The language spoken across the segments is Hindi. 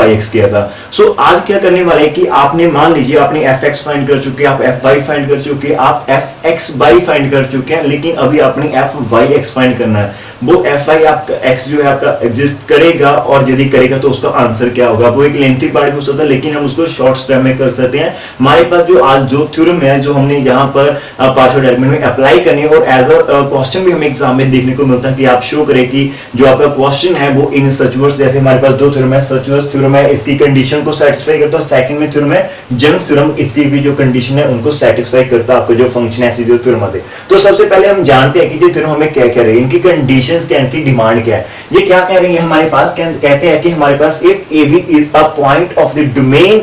वाई एक्स किया था। सो आज क्या करने वाले हैं कि आपने मान लीजिए आपने एफ एक्स फाइंड कर चुके, आप एफ वाई फाइंड कर चुके, आप एफ एक्स वाई फाइंड कर चुके हैं, लेकिन अभी आपने एफ वाई एक्स फाइंड करना है। वो एफ वाई आपका एक्स जो है आपका एग्जिस्ट करेगा, और यदि करेगा तो उसका आंसर क्या होगा। वो एक लेंथी पार्ट हो सकता है, लेकिन हम उसको शॉर्ट स्टेप में कर सकते हैं। हमारे पास जो आज जो थ्योरम है जो हमने यहाँ पर पार्शियल डेरिवेटिव में अप्लाई करनी है, और एज अ क्वेश्चन भी हमें एग्जाम में देखने को मिलता है कि आप शो करें कि जो आपका क्वेश्चन है वो इन सच वर्ड्स, जैसे हमारे पास दो थ्योरम है, सच वर्ड्स थ्योरम है इसकी कंडीशन को सेटिस्फाई करता है, सेकंड में थ्योरम है जंग थ्योरम, इसकी भी जो कंडीशन है उनको सेटिस्फाई करता है आपका जो फंक्शन है, जो थ्योरम आते। तो सबसे पहले हम जानते हैं कि ये थ्योरम हमें क्या कह रही है, इनकी कंडीशंस क्या, इनकी डिमांड क्या है। ये क्या कह रही है हमारे पास, कहते हैं कि हमारे पास if a b is a point of the domain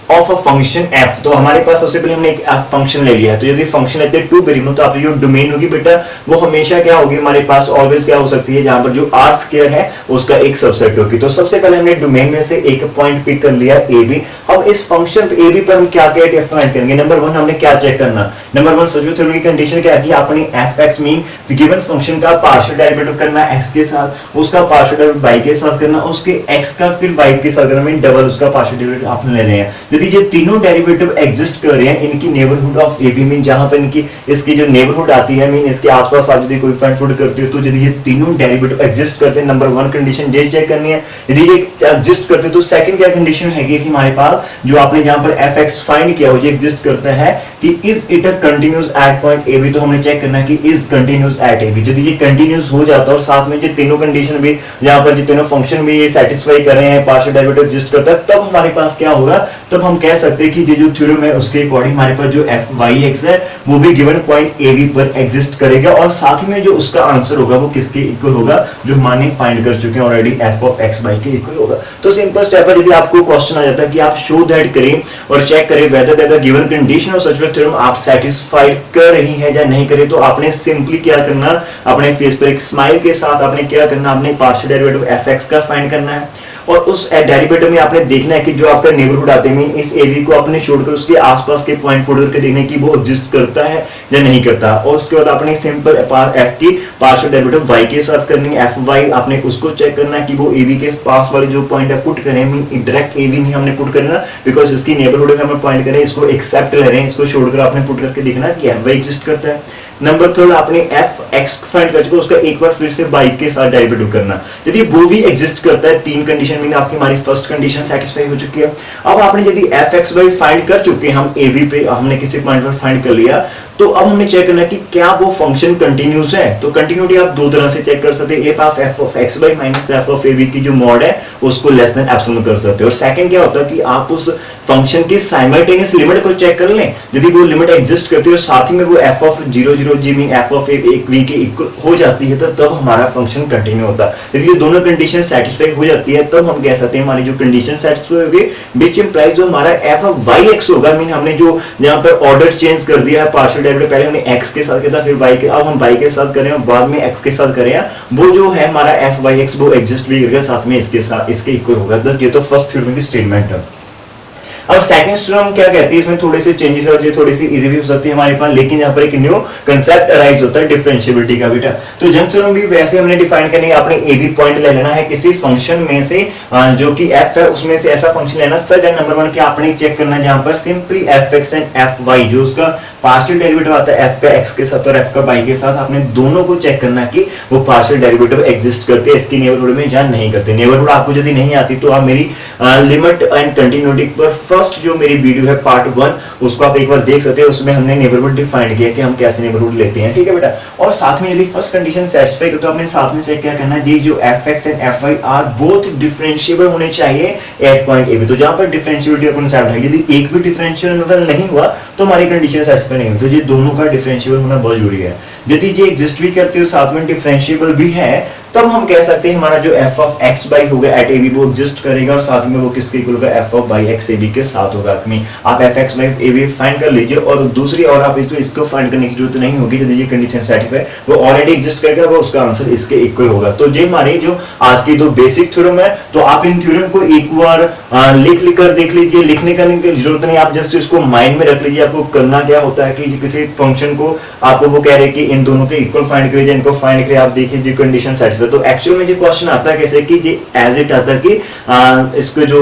of a function f, तो हमारे पास सबसे पहले हमने एक एफ फंक्शन ले लिया है। तो यदि फंक्शन लेते हैं टू वेरिएबल, तो आपकी जो डोमेन होगी बेटा वो हमेशा क्या होगी हमारे पास, ऑलवेज क्या हो सकती है, जहां पर जो आर स्क्वायर है उसका एक सबसेट होगी। तो सबसे पहले हमने डोमेन में से एक पॉइंट पिक कर लिया ए बी। अब इस फंक्शन ए बी पर हम क्या क्या डिफाइन करेंगे। नंबर वन हमने क्या चेक करना, नंबर वन सच थ्योरम की कंडीशन क्या है कि आपने F x mean given function का पार्शियल डेरिवेटिव करना है एक्स के साथ, उसका पार्शियल डेरिवेटिव वाई के साथ करना, उसके एक्स का फिर वाई के साथ करना, मीन डबल उसका पार्शियल डेरिवेटिव आप ले रहे हैं। यदि ये तीनों डेरिवेटिव एग्जिस्ट कर रहे हैं, इनकी neighbourhood of a b mean जहां पर इनकी इसकी जो नेबरहुड आती है, मीन इसके आसपास आप यदि कोई पॉइंट पुट करते हो, तो यदि ये तीनों डेरिवेटिव एग्जिस्ट करते हैं, नंबर वन कंडीशन ये चेक करनी है। यदि ये एग्जिस्ट करते हैं तो सेकंड क्या कंडीशन है कि हमारे पास जो आपने जहां पर एफ एक्स फाइंड किया हो ये एग्जिस्ट करता है कि is it a continuous at point a b, तो हमने चेक करना है कि is continuous at a b. यदि ये कंटीन्यूअस हो जाता है और साथ में ये तीनों कंडीशन भी जहां पर ये तीनों फंक्शन भी ये सेटिस्फाई कर रहे हैं, पार्शियल डेरिवेटिव एग्जिस्ट करता है, तब हमारे पास क्या होगा, तब हम कह सकते हैं कि ये जो थ्योरम है उसके अकॉर्डिंग हमारे पास जो एफ वाई एक्स है वो भी गिवन पॉइंट ए बी पर एग्जिस्ट करेगा, और साथ में जो उसका आंसर होगा वो किसके इक्वल होगा, जो हमने फाइंड कर चुके हैं already f of x y के इक्वल होगा। तो सिंपल स्टेप है, यदि आपको क्वेश्चन आ जाता है कि आप शो दैट करें और चेक करें whether that the given condition of such theorem आप सेटिस्फाइड कर रही है या नहीं करें, तो आपने सिंपली क्या करना, अपने फेस पर एक स्माइल के साथ आपने क्या करना, आपने पार्शियल डेरिवेटिव एफ एक्स का फाइंड करना है, और उस डेरिवेटिव में आपने देखना है कि जो आपका नेबरहुड आते हैं, मीन इस ए बी को आपने छोड़कर उसके आसपास के पॉइंट पुट करके देखना है कि वो एग्जिस्ट करता है या नहीं करता। और उसके बाद आपने सिंपल एफ की पार्शियल डेरिवेटिव वाई के साथ करनी है, एफ वाई आपने उसको चेक करना है कि वो ए बी के पास वाले जो पॉइंट है पुट करें, मीन डायरेक्ट ए बी नहीं हमने पुट करना, बिकॉज इसकी नेबरहुड में हमें पॉइंट करें, इसको एक्सेप्ट ले रहे हैं, इसको छोड़कर आपने पुट करके देखना कि एफ वाई एग्जिस्ट करता है। नंबर थर्ड आपने एफ एक्स फाइंड कर चुके, उसका एक बार फिर से वाई के साथ डेरिवेटिव करना, यदि वो भी एग्जिस्ट करता है, तीन कंडीशन में आपकी हमारी फर्स्ट कंडीशन सेटिस्फाई हो चुकी है। अब आपने यदि एफ एक्स वाई फाइंड कर चुके हैं, हम ए बी पे हमने किसी पॉइंट पर फाइंड कर लिया, तो अब हमें चेक करना है कि क्या वो फंक्शन कंटिन्यूस है। तो कंटिन्यूटी आप दो तरह से चेक कर सकते हैं, f of f of x y minus f of a b की जो मॉड है उसको लेस देन एप्सिलॉन कर सकते हैं। और सेकंड क्या होता है कि आप उस फंक्शन की साइमल्टेनियस लिमिट को चेक कर लें, यदि वो लिमिट एग्जिस्ट करती है और साथ ही में वो एफ ऑफ 0 जी मीन एफ ऑफ एक वी के इक्वल हो जाती है, तो तब हमारा फंक्शन कंटिन्यू होता है। यदि ये दोनों कंडीशन सेटिस्फाई हो जाती है, तब हम कह सकते हैं हमारी जो कंडीशन सेटिस्फाई होगी, व्हिच इंप्लाइज जो हमारा एफ ऑफ वाई एक्स होगा, मीन हमने जो यहाँ पर ऑर्डर चेंज कर दिया है, पार्शियल डेरिवेटिव पहले हमने एक्स के साथ किया था, फिर वाई के, अब हम वाई के साथ करें और बाद में एक्स के साथ करें, वो जो है हमारा एफ वाई एक्स वो एग्जिस्ट भी करेगा, साथ में इसके साथ इसके इक्वल होगा। तो ये तो फर्स्ट थ्योरम की स्टेटमेंट है। अब सेकंड थ्योरम क्या कहती है, इसमें थोड़े से चेंजेस और ये थोड़ी सी इजी भी हो सकती है हमारे पास, लेकिन यहाँ पर एक न्यू कंसेप्ट अराइज होता है डिफरेंशिएबिलिटी का बेटा। तो जंग थ्योरम भी वैसे हमने डिफाइन करनी है, आपने ए बी पॉइंट ले लेना है किसी फंक्शन में से जो कि एफ है, उसमें से ऐसा फंक्शन लेना सच है। नंबर वन क्या आपने चेक करना है, जहां पर simply f x and F y जो उसका पार्शियल डेरिवेटिव आता है एफ का एक्स के साथ और एफ का वाई के साथ, आपने दोनों को चेक करना है कि वो पार्शियल डेरिवेटिव एग्जिस्ट करते हैं इसकी नेबरहुड में या नहीं करते। नेबरहुड आपको यदि नहीं आती तो आप मेरी लिमिट एंड कंटिन्यूटी पर फर्स्ट जो मेरी वीडियो है पार्ट 1 उसको आप एक बार देख सकते हैं, उसमें हमने नेबरहुड डिफाइन किया कि हम कैसे नेबरहुड लेते हैं, ठीक है बेटा। और साथ में यदि फर्स्ट कंडीशन सेटिस्फाई हो तो आपने साथ में चेक क्या करना है जी, जो f x and F y are both differentiable होने चाहिए एट पॉइंट ए बी। तो जहां पर डिफरेंशिएबिलिटी का कांसेप्ट है, यदि एक भी डिफरेंशियल मतलब नहीं हुआ तो हमारी कंडीशन सेटिस्फाई नहीं हुई। तो ये दोनों का डिफरेंशिएबल होना बहुत जरूरी है। यदि ये एग्जिस्ट भी करते हो साथ में डिफरेंशिएबल भी है, तब हम कह सकते हैं हमारा जो एफ ऑफ एक्स वाई होगा एट ए बी वो एग्जिस्ट करेगा और साथ में वो किसके इक्वल होगा, f of y x a b के साथ होगा। आप f x y a b find कर लीजिए और दूसरी और आप इसको फाइंड करने की जरूरत नहीं होगी, यदि ये कंडीशन सेटिस्फाई वो ऑलरेडी एग्जिस्ट करेगा, वो उसका आंसर इसके इक्वल होगा। तो ये हमारी जो आज की दो बेसिक थ्योरम है, तो आप इन थ्योरम को एक बार लिख कर देख लीजिए, लिखने करने की जरूरत नहीं, आप जस्ट इसको माइंड में रख लीजिए। आपको करना क्या होता है कि किसी फंक्शन को आपको वो कह रहे हैं कि इन दोनों के इक्वल फाइंड करिए, इनको फाइंड करिए, आप देखिए जो कंडीशन सेटिस्फाई। तो एक्चुअल में जो क्वेश्चन आता है कैसे कि जी एज इट आता है कि इसको जो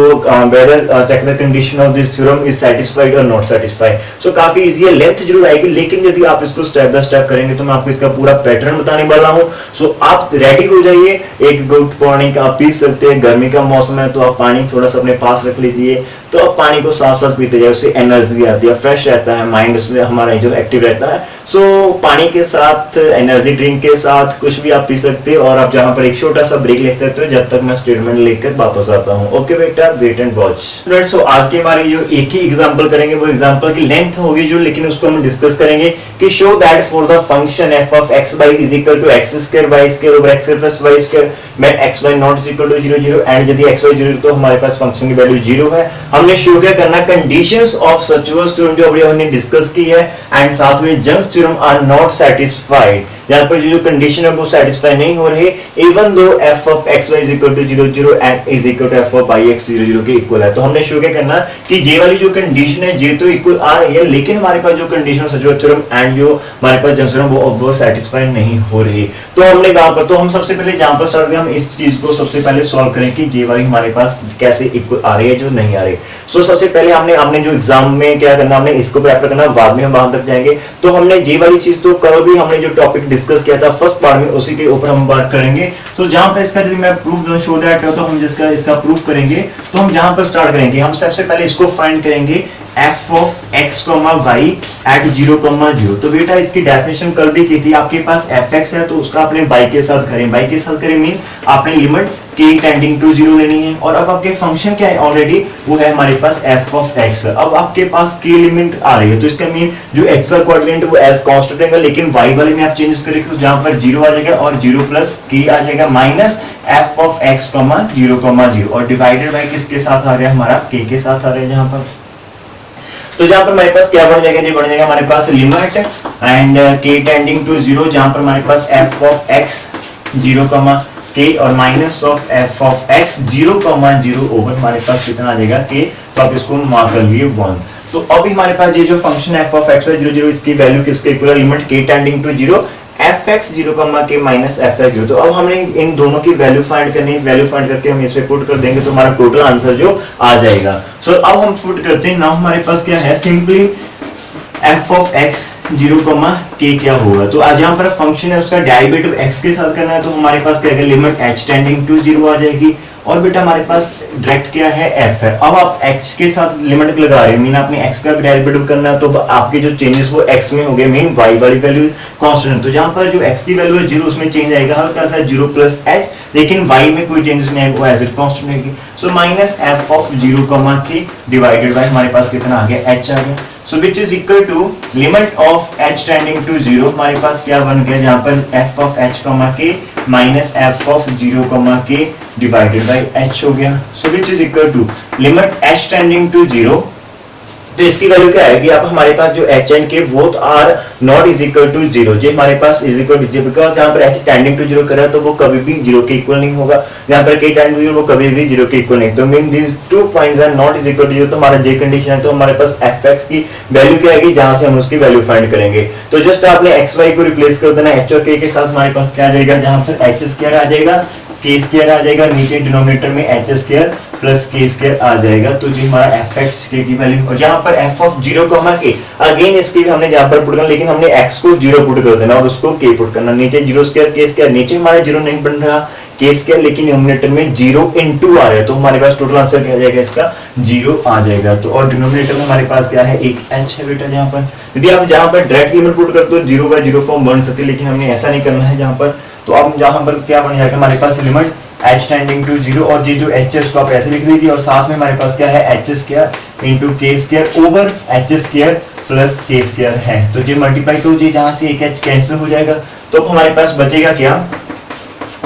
whether check the condition of this theorem is satisfied और नॉट सेटिस्फाइड। सो काफी इजी है, लेंथ जरूर आएगी, लेकिन यदि आप इसको स्टेप बाय स्टेप करेंगे तो मैं आपको इसका पूरा पैटर्न बताने वाला हूं। सो आप रेडी हो जाइए, एक घूंट पानी का आप पी सकते हैं, गर्मी का मौसम है तो आप पानी थोड़ा सा अपने पास रख लीजिए, तो आप पानी को साथ साथ पीते जाए, उससे एनर्जी आती है, फ्रेश रहता है माइंड, उसमें हमारा जो एक्टिव रहता है। सो पानी के साथ, एनर्जी ड्रिंक के साथ कुछ भी आप पी सकते हैं, और आप जहां पर एक छोटा सा ब्रेक ले सकते हो जब तक मैं स्टेटमेंट लेकर वापस आता हूं। ओके बेटा, वेट एंड वॉच। सो आज के हमारे जो एक ही एग्जांपल करेंगे, वो एग्जांपल की लेंथ होगी जो, लेकिन उसको हम डिस्कस करेंगे कि show that for the function f of x y is equal to x square y square over x square plus y square में x y not is equal to 0 0 and यदि x y 0 तो हमारे पास फंक्शन की वैल्यू 0 है। हमने शो क्या करना, कंडीशंस ऑफ सचुअस थ्योरम जो अभी हमने डिस्कस की है, एंड साथ में Young's theorem are not satisfied, यहां पर जो कंडीशन है वो सेटिस्फाई नहीं हो रही, even though f of x y is equal to 0 0 and is equal to f of y x 0 0 के इक्वल है। तो हमने शो क्या करना कि जे वाली जो कंडीशन है, जे तो इक्वल आ रही है, लेकिन हमारे पास जो कंडीशन ऑफ सचुअस थ्योरम एंड जो हमारे पास जंक्स थ्योरम वो सेटिस्फाई नहीं हो रही। तो हमने कहां पर, तो हम सबसे पहले जहां पर स्टार्ट करें, हम इस चीज को सबसे पहले सॉल्व करें कि जे वाली हमारे पास कैसे इक्वल आ रही है, जो नहीं आ रही। सो सबसे पहले हमने जो एग्जाम में क्या करना, हमने इसको प्रैक्टिस करना, बाद में हम वहां तक जाएंगे। तो हमने जे वाली चीज तो कल भी हमने जो टॉपिक डिस्कस किया था फर्स्ट पार्ट में, उसी के ऊपर हम बात करेंगे। सो जहां पर इसका यदि मैं प्रूफ दूं, शो दैट, तो हम इसका प्रूफ करेंगे। तो हम जहां पर स्टार्ट करेंगे, हम सबसे पहले इसको फाइंड करेंगे f of x, y at 0, 0। तो बेटा इसकी डेफिनेशन कल भी की थी, आपके पास fx है तो उसका आपने y के साथ करें, y के साथ करें मीन आपने लिमिट k टेंडिंग टू 0 लेनी है। और अब आपके फंक्शन क्या है ऑलरेडी, वो है हमारे पास f of x। अब आपके पास k लिमिट आ रही है, तो इसका मीन जो x का कोऑर्डिनेट वो एज कांस्टेंट रहेगा, लेकिन y वाले में आप चेंजेस करेंगे तो जहां पर 0 आ जाएगा और 0 प्लस k आ जाएगा माइनस f of x, 0, 0, और डिवाइडेड बाय किसके साथ आ रहा है, हमारा k के साथ आ रहा है जहां पर। तो जहां पर हमारे पास क्या बन जाएगा जी, बन जाएगा हमारे पास limit and k tending to 0, जहां पर हमारे पास f of x 0, k और minus of f of x 0, 0 over हमारे पास कितना आ जाएगा k। तो आप इसको मार्क कर लिए 1। तो अभी हमारे पास ये जो फंक्शन f of x 0, 0 इसकी वैल्यू किसके इक्वल है, limit k tending to 0 fx 0, k minus fx 0। तो अब हमने इन दोनों की वैल्यू फाइंड करनी है, वैल्यू फाइंड करके हम इस पे पुट कर देंगे तो हमारा टोटल आंसर जो आ जाएगा। सो अब हम पुट करते हैं, नाउ हमारे पास क्या है, simply f of x 0, k क्या होगा। तो आज यहाँ पर फंक्शन है उसका डेरिवेटिव x के साथ करना है, तो हमारे पास क्या है, लिमिट h टेंडिंग टू 0 आ जाएगी, और बेटा हमारे पास डायरेक्ट क्या है, f है। अब आप x के साथ लिमिट लगा रहे हैं, मीन आपने x का डेरिवेटिव करना है, तो आपके जो चेंजेस वो x में हो गए, मीन y वाली वैल्यू कांस्टेंट। तो जहां पर जो x की वैल्यू है 0, उसमें चेंज आएगा हल्का सा 0 प्लस h, लेकिन y में कोई चेंजेस नहीं आएगा, वो एज इट कांस्टेंट रहेगी। So minus f of 0, k divided by हमारे पास कितना आ गया, h आ गया। So which is equal to limit of h tending to 0, हमारे पास क्या बन गया, जहां पर f of h, k minus f of 0, k divided by h हो गया। So which is equal to limit h tending to 0, तो इसकी वैल्यू क्या आएगी, अब हमारे पास जो h and k both are not is equal to 0, जो हमारे पास इज इक्वल टू 0, बिकॉज़ जहां पर h टेंडिंग टू 0 कर रहा है तो वो कभी भी 0 के इक्वल नहीं होगा, जहां पर k टेंडिंग टू 0 वो कभी भी 0 के इक्वल नहीं। तो mean this two points are not is equal to 0, तो हमारा j कंडीशन है, तो हमारे पास fx की वैल्यू क्या आएगी, जहां से हम उसकी वैल्यू फाइंड करेंगे। तो जस्ट आपने xy को रिप्लेस कर देना h और k के साथ, हमारे पास क्या आ जाएगा, जहां पर h स्क्वायर आ जाएगा, k स्क्वायर आ जाएगा, नीचे डिनोमिनेटर में h square plus k square आ जाएगा। तो जी हमारा fx k की वैल्यू, और जहां पर f of 0, k अगेन इसके भी हमने जहां पर पुट करना, लेकिन हमने x को 0 पुट कर देना और उसको k पुट करना, नीचे 0 स्क्वायर k स्क्वायर, नीचे हमारा 0 नहीं बन रहा k स्क्वायर, लेकिन डिनोमिनेटर में 0 into आ रहा है, तो हमारे पास टोटल आंसर क्या आ जाएगा, इसका 0 आ जाएगा। तो और डिनोमिनेटर में हमारे पास क्या है, एक h है बेटा। जहां पर यदि आप जहां पर डायरेक्ट लिमिट पुट करते हो 0/0 फॉर्म बन सकती है, लेकिन हमने ऐसा नहीं करना है जहां पर। तो अब जहां पर क्या बन जाएगा, हमारे पास लिमिट h टेंडिंग टू 0, और ये जो h है उसको आप ऐसे लिख दीजिए, और साथ में हमारे पास क्या है, h square into k square over h square plus k square है। तो ये मल्टीप्लाई, तो ये जहां से एक h कैंसिल हो जाएगा, तो हमारे पास बचेगा क्या,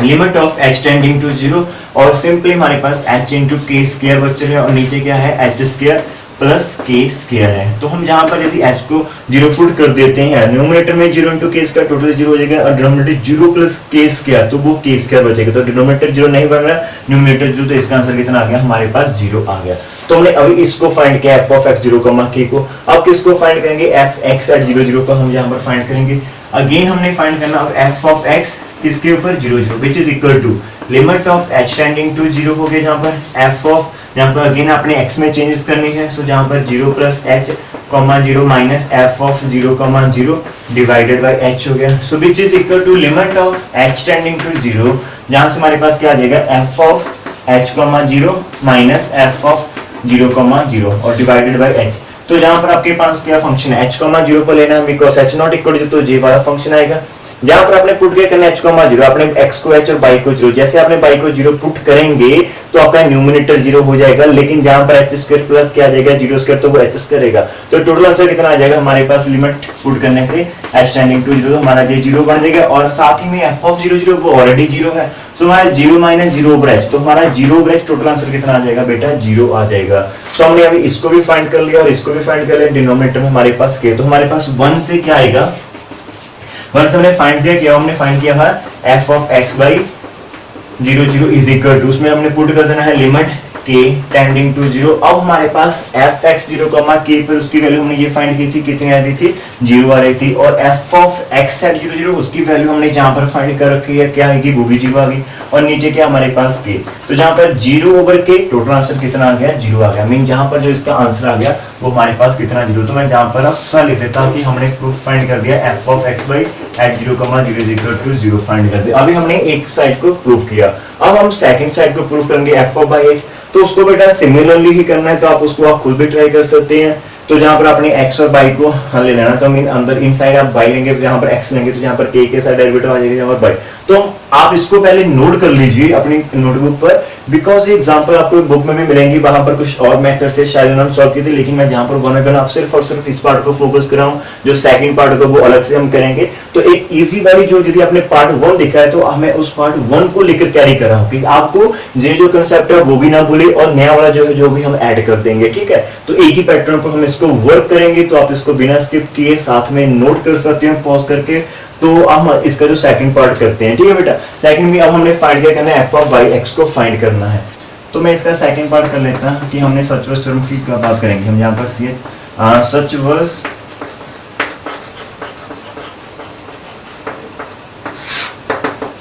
limit of h tending to 0, और सिंपली हमारे पास h इंटू k स्क्वायर बच रहा है, और नीचे क्या है, h square plus k square है। तो हम जहां पर यदि h को 0 पुट कर देते हैं, न्यूमरेटर में 0 इंटू k स्क्वायर टोटल 0 हो जाएगा, और डिनोमिनेटर 0 प्लस k स्क्वायर, तो वो k स्क्वायर बचेगा। तो डिनोमिनेटर 0 नहीं बन रहा, न्यूमरेटर 0, तो इसका आंसर कितना आ गया, हमारे पास 0 आ गया। तो हमने अभी इसको फाइंड किया f of x 0, k को। अब किसको फाइंड करेंगे, f x at 0, 0 को हम यहाँ पर फाइंड करेंगे। अगेन हमने फाइंड करना एफ ऑफ एक्स किसके ऊपर 0 0 which is equal to limit of h tending to 0 हो गया, जहाँ पर एफ ऑफ यहाँ पर अगेन आपने एक्स में चेंजेस करनी है, सो जहाँ पर 0 plus h comma 0 minus f of 0 comma 0 divided by h हो गया, so which is equal to limit of h tending to 0, जहाँ से हमारे पास क्या आ जाएगा f of h comma 0 minus f of 0 comma 0 और डिवाइडेड बाई एच। तो जहां पर आपके पास क्या फंक्शन है h कॉमा 0 को लेना है because h not equal to तो j वाला फंक्शन आएगा। जहां पर आपने पुट किया करना h कॉमा 0, आपने x को h और y को 0, जैसे आपने y को 0 पुट करेंगे तो आपका न्यूमरेटर 0 हो जाएगा, लेकिन जहां पर h स्क्वायर प्लस क्या आ जाएगा 0 स्क्वायर, तो वो h करेगा, तो टोटल आंसर कितना आ जाएगा हमारे पास लिमिट पुट करने से h टेंडिंग टू 0, तो हमारा j 0 बन जाएगा और साथ ही में f ऑफ 0 0 वो ऑलरेडी 0 है, सो हमारा 0 माइनस 0 ओवर h, तो हमारा 0 ओवर h टोटल आंसर कितना आ जाएगा बेटा 0 आ जाएगा। सो हमने अभी इसको भी फाइंड कर लिया और इसको भी फाइंड कर लिया, डिनोमिनेटर में हमारे पास k, तो हमारे पास 1 से क्या आएगा 1 से हमने फाइंड किया, हमने फाइंड किया था f of x by 0 0 is equal to, उसमें हमने पुट कर देना है लिमिट k टेंडिंग टू 0। अब हमारे पास f x 0 k पर उसकी वैल्यू हमने ये फाइंड की थी, कितनी आ रही थी 0 आ रही थी, और f ऑफ x एट 0 0 उसकी वैल्यू हमने जहां पर फाइंड कर रखी है क्या आएगी वो भी 0 आ गई, और नीचे क्या हमारे पास k, तो जहां पर 0 ओवर k टोटल आंसर कितना आ गया 0 आ गया, मीन जहां पर जो इसका आंसर आ गया वो हमारे पास कितना 0, तो मैं जहां पर अब सा लिख देता हूं कि हमने प्रूफ फाइंड कर दिया f of x by at 0 0 is equal to 0 find कर दिया। अभी हमने एक साइड को प्रूव किया, अब हम सेकंड साइड को प्रूव करेंगे f ऑफ बाई h, तो उसको बेटा सिमिलरली ही करना है, तो आप उसको आप खुद भी ट्राई कर सकते हैं। तो जहां पर आपने x और y को ले लेना, तो मीन अंदर इनसाइड आप y लेंगे, जहां पर x लेंगे तो जहां पर k के साथ डेरिवेटिव आ जाएगा जहां पर y, तो आप इसको पहले नोट कर लीजिए अपनी नोटबुक पर, बिकॉज ये एग्जांपल आपको बुक में भी मिलेंगी, वहां पर कुछ और मेथड से शायद उन्होंने सॉल्व की थी, लेकिन मैं जहां पर वन बाय वन आप सिर्फ और सिर्फ इस पार्ट को फोकस कर रहा हूं, जो सेकंड पार्ट को वो अलग से हम करेंगे। तो एक इजी वाली जो यदि आपने पार्ट 1 देखा है तो हमें उस पार्ट 1 को लेकर कैरी कर रहा हूं कि आपको जो कंसेप्ट है वो भी ना भूले, और नया वाला जो है जो भी हम ऐड कर देंगे, ठीक है। तो एक ही पैटर्न पर हम इसको वर्क करेंगे, तो आप इसको बिना स्किप किए साथ में नोट कर सकते हैं पॉज करके। तो हम इसका जो सेकंड पार्ट करते हैं, ठीक है बेटा। सेकंड में अब हमने फाइंड क्या करना है f ऑफ बाई x को फाइंड करना है, तो मैं इसका सेकंड पार्ट कर लेता हूं कि हमने सच वर्स थ्योरम की बात करेंगे हम यहाँ पर सच वर्स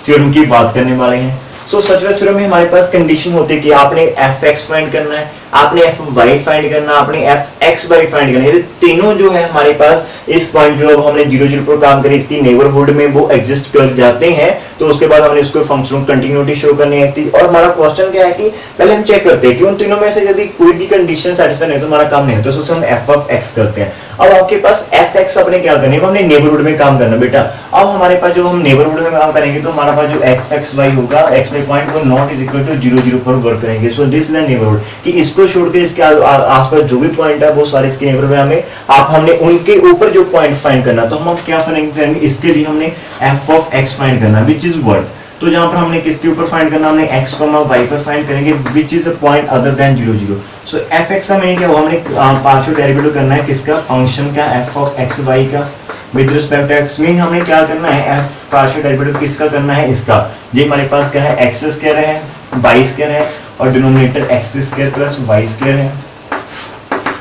थ्योरम की बात करने वाले हैं। सो सच वर्स थ्योरम में हमारे पास कंडीशन होती है कि आपने एफ एक्स फाइंड करना है, आपने एफ वाई फाइंड करना, आपने एफ एक्स वाई फाइंड करना है, ये तीनों जो है हमारे पास इस पॉइंट जो अब हमने 0 0 पर काम करें इसकी नेबरहुड में वो एग्जिस्ट कर जाते हैं, तो उसके बाद हमने इसको फंक्शनल कंटिन्यूटी शो करनी है थी। और हमारा क्वेश्चन क्या है कि पहले हम चेक करते हैं कि उन तीनों में से यदि कोई भी कंडीशन सेटिस्फाई नहीं तो हमारा काम नहीं होता, तो हम एफ ऑफ एक्स करते हैं। अब आपके पास एफ एक्स अपने क्या करनी है, हमने नेबरहुड में काम करना बेटा। अब हमारे पास जो हम नेबरहुड में काम करेंगे तो हमारा पास जो एफ एक्स वाई होगा, एक्स वाई पॉइंट वो नॉट इज इक्वल टू 0 0 पर वर्क करेंगे। सो दिस इज द नेबरहुड, कि इसको छोड़ के इसके आसपास जो भी पॉइंट है वो सारे इसके नेबरहुड में हमें हमने उनके ऊपर जो पॉइंट फाइंड करना, तो हम क्या करेंगे इसके लिए हमने एफ ऑफ एक्स फाइंड करना व्हिच इज व्हाट, तो जहां पर हमने किसके ऊपर फाइंड करना, हमने x, y पर फाइंड करेंगे which is a point other than 0 0। So fx का मीनिंग क्या हुआ, हमने पार्शियल डेरिवेटिव करना है किसका, फंक्शन का f ऑफ x y का with respect to x, mean हमने क्या करना है f पार्शियल डेरिवेटिव किसका करना है, इसका। ये हमारे पास क्या है, x स्क्वायर है, y स्क्वायर है और denominator x square plus y square है।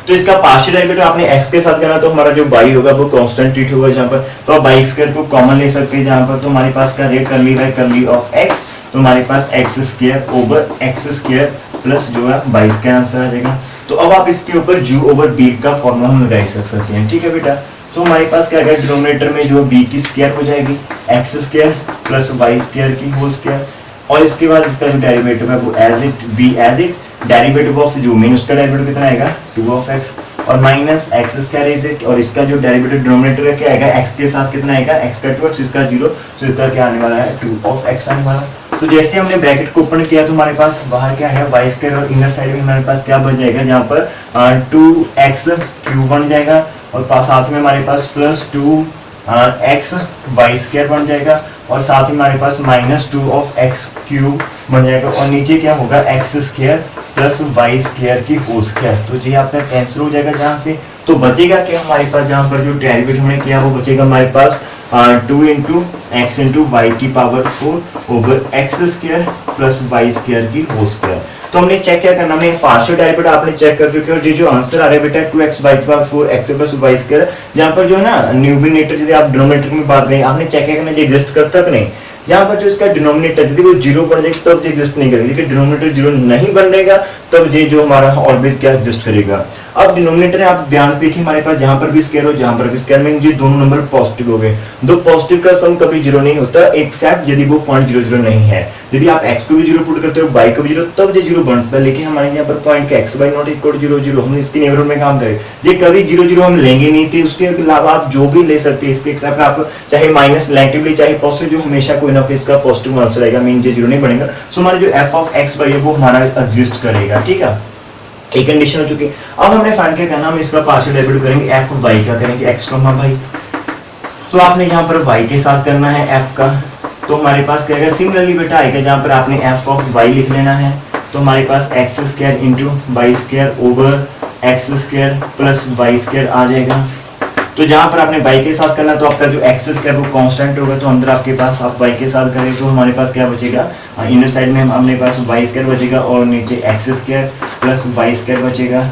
तो इसका पार्शियल डेरिवेटिव आपने x के साथ करना, तो हमारा जो y होगा वो कांस्टेंट ट्रीट होगा जहां पर, तो आप y स्क्वायर को कॉमन ले सकते हैं जहां पर, तो हमारे पास क्या है curly by curly of x, तो हमारे पास x square over x square plus जो है y स्क्वायर आंसर आ जाएगा। तो अब आप इसके ऊपर u ओवर b का फॉर्मूला हम लगा सकते हैं, ठीक है बेटा। तो हमारे पास क्या है डिनोमिनेटर में जो b की स्क्वायर हो जाएगी x square plus y square की होल स्क्वायर, और इसके बाद इसका जो डेरिवेटिव है वो as it be as it derivative of जो मीन उसका डेरिवेटिव कितना आएगा 2 ऑफ x और minus x square is it, और इसका जो डेरिवेटिव डिनोमिनेटर क्या आएगा x के साथ कितना आएगा x का 2x, इसका 0, तो इसका क्या आने वाला है 2 ऑफ x आने वाला। तो जैसे हमने ब्रैकेट को ओपन किया तो हमारे पास बाहर क्या है y स्क्वायर, और इनर साइड में हमारे पास क्या बन जाएगा जहां पर 2x क्यूब बन जाएगा, और साथ में हमारे पास प्लस 2x y स्क्वायर बन जाएगा, और साथ ही हमारे पास माइनस 2 ऑफ x क्यूब बन जाएगा, और नीचे क्या होगा x square plus y square की होल स्क्वायर। तो ये आपका कैंसिल हो जाएगा जहां से, तो बचेगा क्या हमारे पास, जहां पर जो डेरिवेटिव हमने किया वो बचेगा हमारे पास 2 इंटू एक्स इंटू वाई की power 4 over x square plus y square की होल स्क्वायर। तो हमने चेक क्या करना, हमने पार्शियल डेरिवेटिव आपने चेक कर चुके हो, ये जो आंसर आ रहा है बेटा 2x बाई की power 4 x plus y square, जहां पर जो है ना न्यूमिनेटर यदि आप डिनोमिनेटर में बात करें, आपने चेक क्या करना ये एग्जिस्ट करता कि नहीं, जहां पर जो इसका डिनोमिनेटर यदि वो 0 बन जाएगा तब ये एग्जिस्ट नहीं करेगा, लेकिन डिनोमिनेटर 0 नहीं बनेगा तब ये जो हमारा ऑलवेज क्या एग्जिस्ट करेगा। अब डिनोमिनेटर आप ध्यान से देखिए, हमारे पास जहां पर भी स्क्वायर हो जहां पर भी स्क्वायर में ये दोनों नंबर पॉजिटिव हो गए, दो पॉजिटिव का सम कभी 0 नहीं होता एक्सेप्ट यदि वो 0.00 नहीं है। यदि आप x को भी 0 पुट करते हो y को भी 0 तब ये 0 बन सकता है, लेकिन हमारे यहाँ पर पॉइंट का x y नॉट इक्वल 0 0 हम इसकी नेबरहुड में काम करें, ये कभी 0 0 हम लेंगे नहीं थे। उसके अलावा आप जो भी ले सकते हैं इसके एक्सेप्ट आप चाहे माइनस नेगेटिवली चाहे पॉजिटिव, जो हमेशा कोई ना कोई इसका पॉजिटिव आंसर आएगा, मीन ये 0 नहीं बनेगा। सो हमारा जो f ऑफ x y है वो हमारा एग्जिस्ट करेगा, ठीक है, एक कंडीशन हो चुकी है। अब हमने फाइंड क्या करना, हम इसका पार्शियल डेरिवेटिव करेंगे f y का करेंगे x कॉमा y। तो आपने यहाँ पर y के साथ करना है f का, तो हमारे पास क्या आएगा, सिमिलरली बेटा आएगा जहाँ पर आपने f ऑफ y लिख लेना है, तो हमारे पास x square into y square over x square plus y square आ जाएगा। तो जहाँ पर आपने y के साथ करना तो आपका जो x स्क्वायर वो कांस्टेंट होगा, तो अंदर आपके पास आप y के साथ करें तो हमारे पास क्या बचेगा, इनर साइड में हमने पास y स्क्वायर बचेगा और नीचे x square plus y square बचेगा।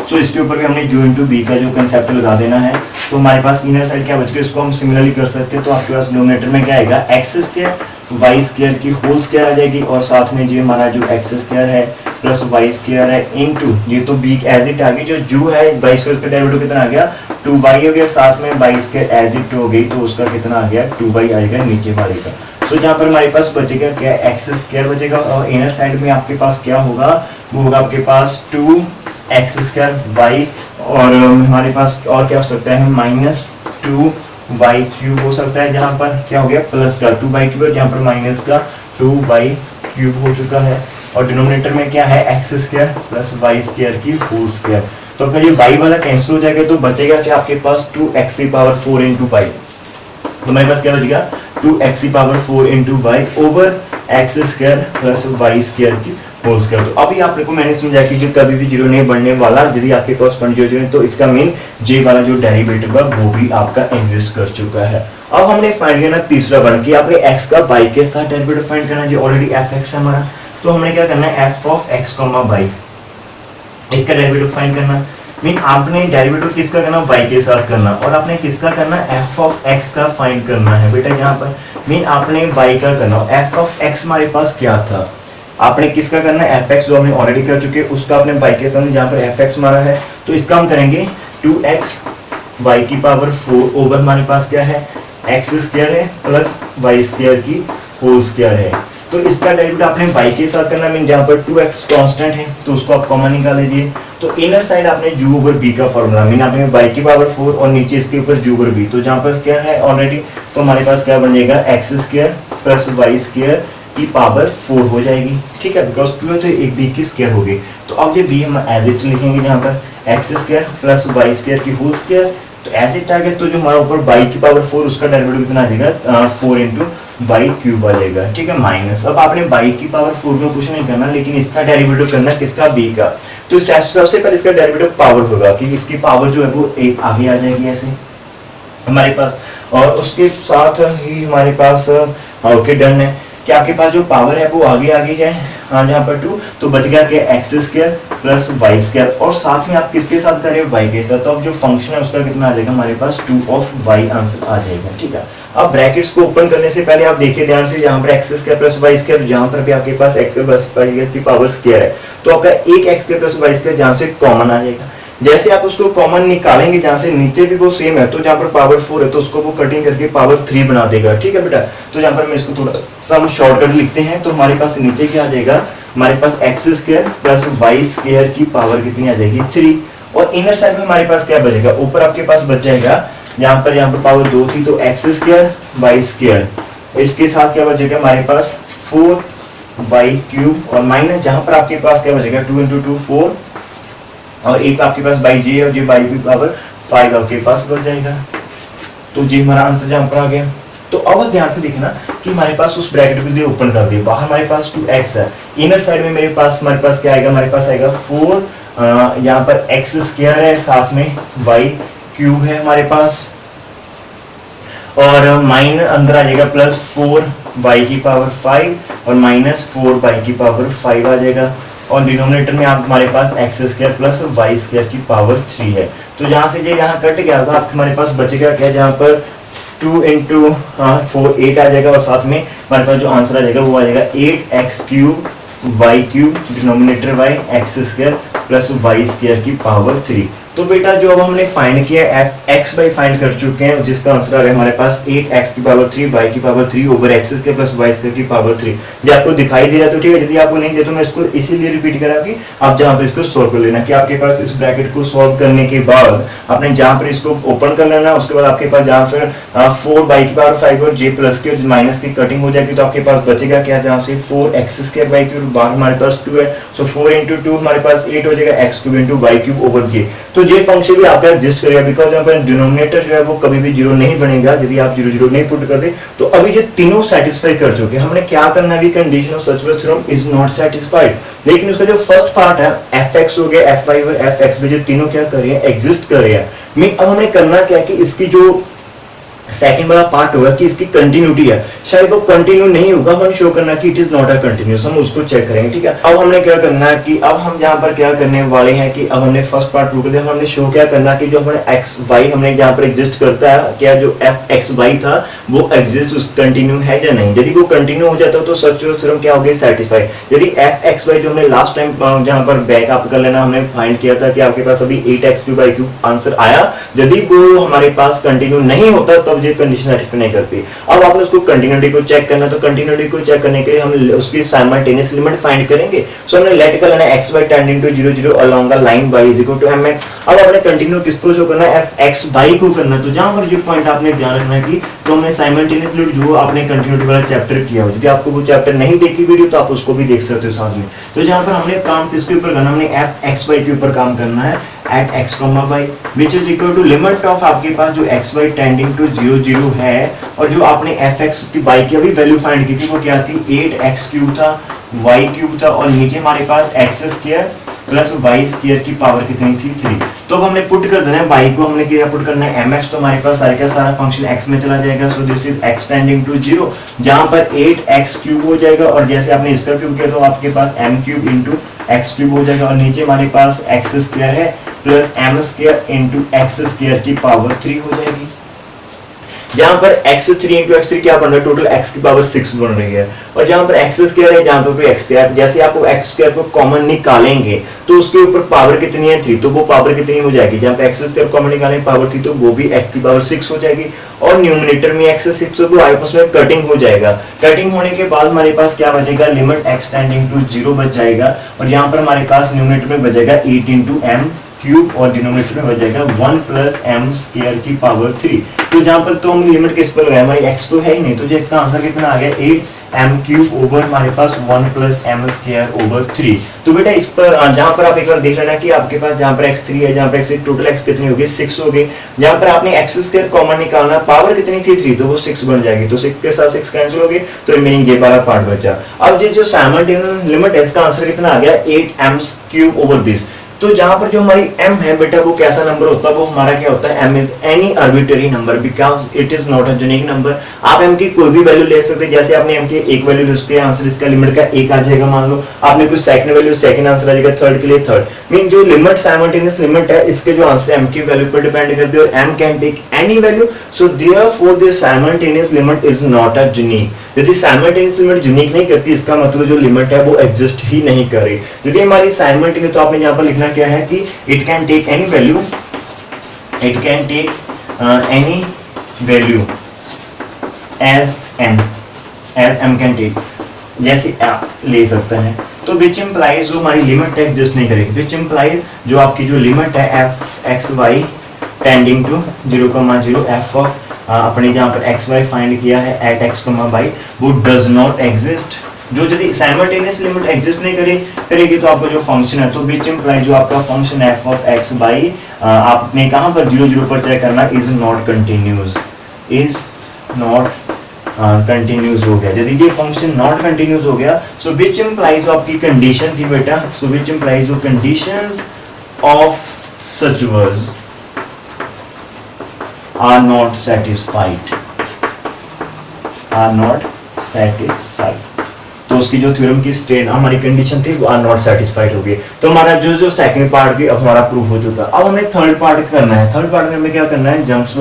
सो इसके ऊपर भी हमने u इंटू बी का जो कंसेप्ट लगा देना है, तो हमारे पास इनर साइड क्या बचेगा, इसको हम सिमिलरली कर सकते हैं। तो आपके पास डिनोमिनेटर में क्या आएगा, एक्स स्क्वायर वाई स्क्वायर की होल स्क्वायर आ जाएगी और साथ में जो हमारा जो एक्स स्क्वायर है प्लस वाई स्क्वायर है इनटू ये तो बी एज इट आ गई, जो u है वाई स्क्वायर का डेरिवेटिव कितना आ गया 2y हो गया, साथ में वाई स्क्वायर एज इट हो गई तो उसका कितना आ गया 2y आएगा नीचे वाले का। सो जहाँ पर हमारे पास बचेगा क्या, एक्स स्क्वायर बचेगा और इनर साइड में आपके पास क्या होगा, वो होगा आपके पास 2x स्क्वायर वाई और हमारे पास और क्या हो सकता है माइनस 2y क्यूब हो सकता है, जहाँ पर क्या हो गया प्लस का 2y क्यूब, जहाँ पर माइनस का 2y क्यूब हो चुका है और डिनोमिनेटर में क्या है x square plus y square की होल स्क्वायर। तो अगर ये y वाला कैंसिल हो जाएगा तो बचेगा क्या आपके पास 2x की पावर 4 इंटू y, तो हमारे पास क्या बचेगा 2x की power 4 into y over x square plus y square की होल स्क्वायर। तो अभी आपको मैंने समझाया कि जो कभी भी 0 नहीं बनने वाला, यदि आपके पास 0.00 तो इसका मीन j वाला जो डेरिवेटिव है वो भी आपका एग्जिस्ट कर चुका है। अब हमने फाइंड करना तीसरा बन कि आपने x का y के साथ डेरिवेटिव फाइंड करना, जो ऑलरेडी fx है हमारा, तो हमने क्या करना है f ऑफ x, y इसका डेरिवेटिव फाइंड करना। मीन आपने डेरिवेटिव किसका करना, y के साथ करना, और आपने किसका करना f ऑफ x का फाइंड करना है बेटा। यहाँ पर मीन आपने y का करना, f ऑफ x हमारे पास क्या था, आपने किसका करना है fx जो हमने ऑलरेडी कर चुके, उसका आपने y के साथ, जहाँ पर fx हमारा है तो इसका हम करेंगे 2x y की पावर 4 ओवर हमारे पास क्या है एक्स स्क्वायर है प्लस वाई स्क्वायर की होल स्क्वायर है। तो इसका डेरिवेटिव आपने y के साथ करना, मीन जहाँ पर 2x कांस्टेंट है तो उसको आप कॉमन निकाल लीजिए। तो इनर साइड आपने u ओवर b का फॉर्मूला, मीन आपने y की पावर 4 और नीचे इसके ऊपर u ओवर b, तो जहाँ पर स्क्वायर है ऑलरेडी तो हमारे पास क्या बन जाएगा x square plus y square की पावर 4 हो जाएगी, ठीक है, बिकॉज 2 है तो एक b की स्क्वायर होगी। तो अब ये b हम एज इट लिखेंगे, जहाँ पर x square plus y square की होल स्क्वायर, तो एज इट आ गया, तो जो हमारा ऊपर y की पावर 4 उसका डेरिवेटिव कितना आ जाएगा 4 इंटू वाई क्यूब आ जाएगा, ठीक है, माइनस। अब आपने y की पावर 4 में कुछ नहीं करना, लेकिन इसका डेरिवेटिव करना किसका b का। तो इस सबसे पहले इसका डेरिवेटिव पावर होगा कि इसकी पावर जो है वो एक आगे आ जाएगी ऐसे हमारे पास, और उसके साथ ही हमारे पास ओके डन है कि आपके पास जो पावर है वो आगे आगे है, हाँ जहाँ पर 2, तो बच गया कि x square plus y square, और साथ में आप किसके साथ करें y के साथ, तो अब जो फंक्शन है उसका कितना आ जाएगा हमारे पास 2 ऑफ y आंसर आ जाएगा, ठीक है। अब ब्रैकेट्स को ओपन करने से पहले आप देखिए ध्यान से, यहाँ पर x square plus y square, जहाँ पर भी आपके पास एक्स प्लस वाई की पावर स्क्वायर है तो आपका एक x square plus y square जहाँ से कॉमन आ जाएगा। जैसे आप उसको कॉमन निकालेंगे जहाँ से नीचे भी वो सेम है, तो जहाँ पर पावर 4 है तो उसको वो कटिंग करके पावर 3 बना देगा, ठीक है बेटा। तो जहाँ पर मैं इसको थोड़ा सा हम शॉर्टकट लिखते हैं, तो हमारे पास नीचे क्या आ जाएगा, हमारे पास x square plus y square की पावर कितनी आ जाएगी 3, और इनर साइड में हमारे पास क्या बचेगा, ऊपर आपके पास बच जाएगा यहाँ पर पावर 2 थी तो एक्स स्क्वायर वाई स्क्वायर, इसके साथ क्या बचेगा हमारे पास 4y क्यूब, और माइनस जहाँ पर आपके पास क्या बचेगा 2 इंटू 2 4, और एक आपके पास बाई जे और जे बाई की पावर 5 आपके पास बच जाएगा। तो जी हमारा आंसर जहाँ पर आ गया। तो अब ध्यान से देखना कि हमारे पास उस ब्रैकेट को ओपन कर दिया, बाहर हमारे पास 2x है, इनर साइड में मेरे पास हमारे पास क्या आएगा, हमारे पास आएगा 4, यहाँ पर x स्क्वायर है, साथ में y क्यूब है हमारे पास, और माइनस अंदर आ जाएगा प्लस 4y की पावर 5 और माइनस 4y की पावर 5 आ जाएगा। और डिनोमिनेटर में आप हमारे पास x square plus y square की पावर 3 है। तो जहाँ से ये यहाँ कट गया होगा, आप हमारे पास बचेगा क्या, जहाँ पर 2 इंटू 4 8 आ जाएगा, और साथ में हमारे पास जो आंसर आ जाएगा वो आ जाएगा 8x cube y cube denominator y x square plus y square की पावर 3। तो बेटा जो अब हमने फाइंड किया एफ एक्स बाई फाइंड कर चुके हैं, जिसका आंसर आ रहा है हमारे पास 8x की पावर 3 y की power 3 over x square plus y square की पावर 3। जो आपको दिखाई दे रहा है तो ठीक है, यदि आपको नहीं दे तो मैं इसको इसीलिए रिपीट करा कि आप जहां पर इसको सोल्व कर लेना, कि आपके पास इस ब्रैकेट को सोल्व करने के बाद आपने जहां पर इसको ओपन कर लेना, उसके बाद आपके पास जहां पर 4y की पावर 5 और j प्लस के माइनस की कटिंग हो जाएगी, तो आपके पास बचेगा क्या, जहां से 4x स्क्वायर y क्यूब, बाहर हमारे पास 2 है, सो 4 इंटू 2 हमारे पास 8 हो जाएगा, x cube into y cube over j। तो ये फंक्शन भी आपका एग्जिस्ट करेगा, बिकॉज यहाँ पर डिनोमिनेटर जो है वो कभी भी जीरो नहीं बनेगा यदि आप 0 0 नहीं पुट कर दे। तो अभी ये तीनों सेटिस्फाई कर चुके हैं, हमने क्या करना है, condition of circular theorem is not satisfied. लेकिन उसका जो फर्स्ट पार्ट है fx हो गया, fy और fx में जो तीनों क्या कर रहे हैं, एग्जिस्ट कर रहे हैं। मीन अब हमने करना क्या है कि इसकी जो सेकंड वाला पार्ट होगा कि इसकी कंटिन्यूटी है, शायद वो कंटिन्यू नहीं होगा, हम शो करना कि it is not a continuous, हम उसको चेक करेंगे। ठीक है, अब हमने क्या करना है कि अब हम यहाँ पर क्या करने वाले हैं कि अब हमने फर्स्ट पार्ट प्रूव कर दिया, हमने शो क्या करना कि जो हमने एक्स वाई हमने जहाँ पर एग्जिस्ट करता है, क्या जो एफ एक्स वाई था वो एग्जिस्ट उस कंटिन्यू है या नहीं। यदि वो कंटिन्यू हो जाता तो सर्चुलर थ्योरम क्या हो गया, सेटिस्फाई। यदि एफ एक्स वाई जो हमने लास्ट टाइम जहाँ पर बैक अप कर लेना हमने फाइंड किया था कि आपके पास अभी 8x cube y cube answer आया, यदि वो हमारे पास कंटिन्यू नहीं होता तब ये कंडीशन सेटिस्फाई नहीं करती। अब आपने उसको कंटिन्यूटी को चेक करना, तो कंटिन्यूटी को चेक करने के लिए हम उसकी साइमल्टेनियस लिमिट फाइंड करेंगे। सो हमने लेट कर लेना x y tending to 0 0 along the line y is equal to mx। अब आपने कंटिन्यू किसको शो करना है, f x y को करना है। तो जहां पर जो पॉइंट आपने ध्यान रखना है कि तो हमने साइमल्टेनियस लिमिट जो आपने कंटिन्यूटी वाला चैप्टर किया हो, यदि आपको वो चैप्टर नहीं देखी वीडियो तो आप उसको भी देख सकते हो साथ में। तो जहां पर हमने काम किसके ऊपर करना, हमने f x y के ऊपर काम करना है at x, y which is equal to limit of आपके पास जो x y टेंडिंग टू 0 0 है, और जो आपने f x की y की अभी वैल्यू फाइंड की थी वो क्या थी, 8x क्यूब था, y क्यूब था, और नीचे हमारे पास x square plus y square की पावर कितनी थी, 3। तो अब हमने पुट कर देना है y को, हमने क्या पुट करना है mx, तो हमारे पास सारे का सारा फंक्शन x में चला जाएगा। So this is x tending to 0, जहां पर 8x क्यूब हो जाएगा, और जैसे आपने इसका क्यूब किया तो आपके पास m cube into x cube हो जाएगा, और नीचे हमारे पास एक्स स्क्वायर है plus m square into x square की पावर 3 हो जाएगी। जहां पर x3 इंटू x3 क्या बन रहा है, टोटल x की पावर 6 बन रही है, और जहां पर x स्क्वायर है, जहां पर x स्क्वायर, जैसे आप x स्क्वायर को कॉमन निकालेंगे तो उसके ऊपर पावर कितनी है, 3, तो वो पावर कितनी हो जाएगी, जहां पर x स्क्वायर कॉमन निकालेंगे पावर 3 तो वो भी x की पावर 6 हो जाएगी, और न्यूमरेटर में x 6 वो आपस में कटिंग हो जाएगा। कटिंग होने के बाद हमारे पास क्या बचेगा, लिमिट x टेंडिंग टू 0 बच जाएगा, और यहाँ पर हमारे पास न्यूमरेटर में बचेगा 8 इंटू m क्यूब, और डिनोमिनेटर में बचेगा 1 प्लस m स्क्वायर की पावर 3। तो जहां पर तो हम लिमिट किस पर लगाए, हमारी x तो है ही नहीं, तो इसका आंसर कितना आ गया, 8m क्यूब ओवर हमारे पास 1 प्लस m स्क्वायर ओवर 3। तो बेटा इस पर जहां पर आप एक बार देख लेना कि आपके पास जहां पर x3 है, जहां पर x टोटल x कितनी होगी, 6 होगी, जहां पर आपने x स्क्वायर कॉमन निकालना, पावर कितनी थी, 3, तो वो 6 बन जाएगी, तो 6 के साथ 6 कैंसिल हो गए, तो रिमेनिंग ये वाला पार्ट बचा। अब ये जो साइमल्टेनियस लिमिट है इसका आंसर कितना आ गया, 8m क्यूब ओवर दिस। तो जहां पर जो हमारी m है बेटा वो कैसा नंबर होता है, वो हमारा क्या होता है, m is any arbitrary number because it is not a unique number. आप m की कोई भी वैल्यू ले सकते हैं, जैसे आपने m की एक वैल्यू ली उसके आंसर इसका लिमिट का 1 आ जाएगा, मान लो आपने कुछ सेकंड वैल्यू, सेकंड आंसर आ जाएगा, थर्ड के लिए थर्ड। मीन जो लिमिट साइमल्टेनियस लिमिट है इसके जो आंसर m की वैल्यू पर डिपेंड करते हैं, और m can take any value, so therefore this simultaneous limit is not a unique. यदि साइमल्टेनियस लिमिट यूनिक नहीं करती इसका मतलब जो लिमिट है वो एग्जिस्ट ही नहीं कर रही। यदि हमारी साइमल्टेनियस, तो आपने यहाँ पर लिखना क्या है कि it can take any value, it can take any value as m can take, जैसे ले सकते हैं। तो which implies जो हमारी लिमिट है एग्जिस्ट नहीं करेगी, which implies जो आपकी जो लिमिट है f x y tending to 0,0 f of अपने जहाँ पर x y फाइंड किया है at x, y वो डज नॉट एग्जिस्ट। जो यदि साइमल्टेनियस लिमिट एग्जिस्ट नहीं करेगी तो आपका जो फंक्शन है, तो विच इम्प्लाई जो आपका function f of x by आपने कहां पर 0 0 पर चेक करना, is not continuous, is not continuous हो गया। यदि ये फंक्शन नॉट कंटिन्यूस हो गया, सो विच इम्प्लाई जो आपकी कंडीशन थी बेटा, सो विच इम्प्लाई जो conditions of such words are not satisfied, are not satisfied. तो उसकी जो थ्योरम की स्टेट हमारी कंडीशन थी वो आर नॉट सेटिस्फाइड हो गई। तो हमारा जो सेकंड पार्ट भी अब हमारा प्रूफ हो चुका। अब हमें थर्ड पार्ट करना है। थर्ड पार्ट में हमें क्या करना है, जंक्स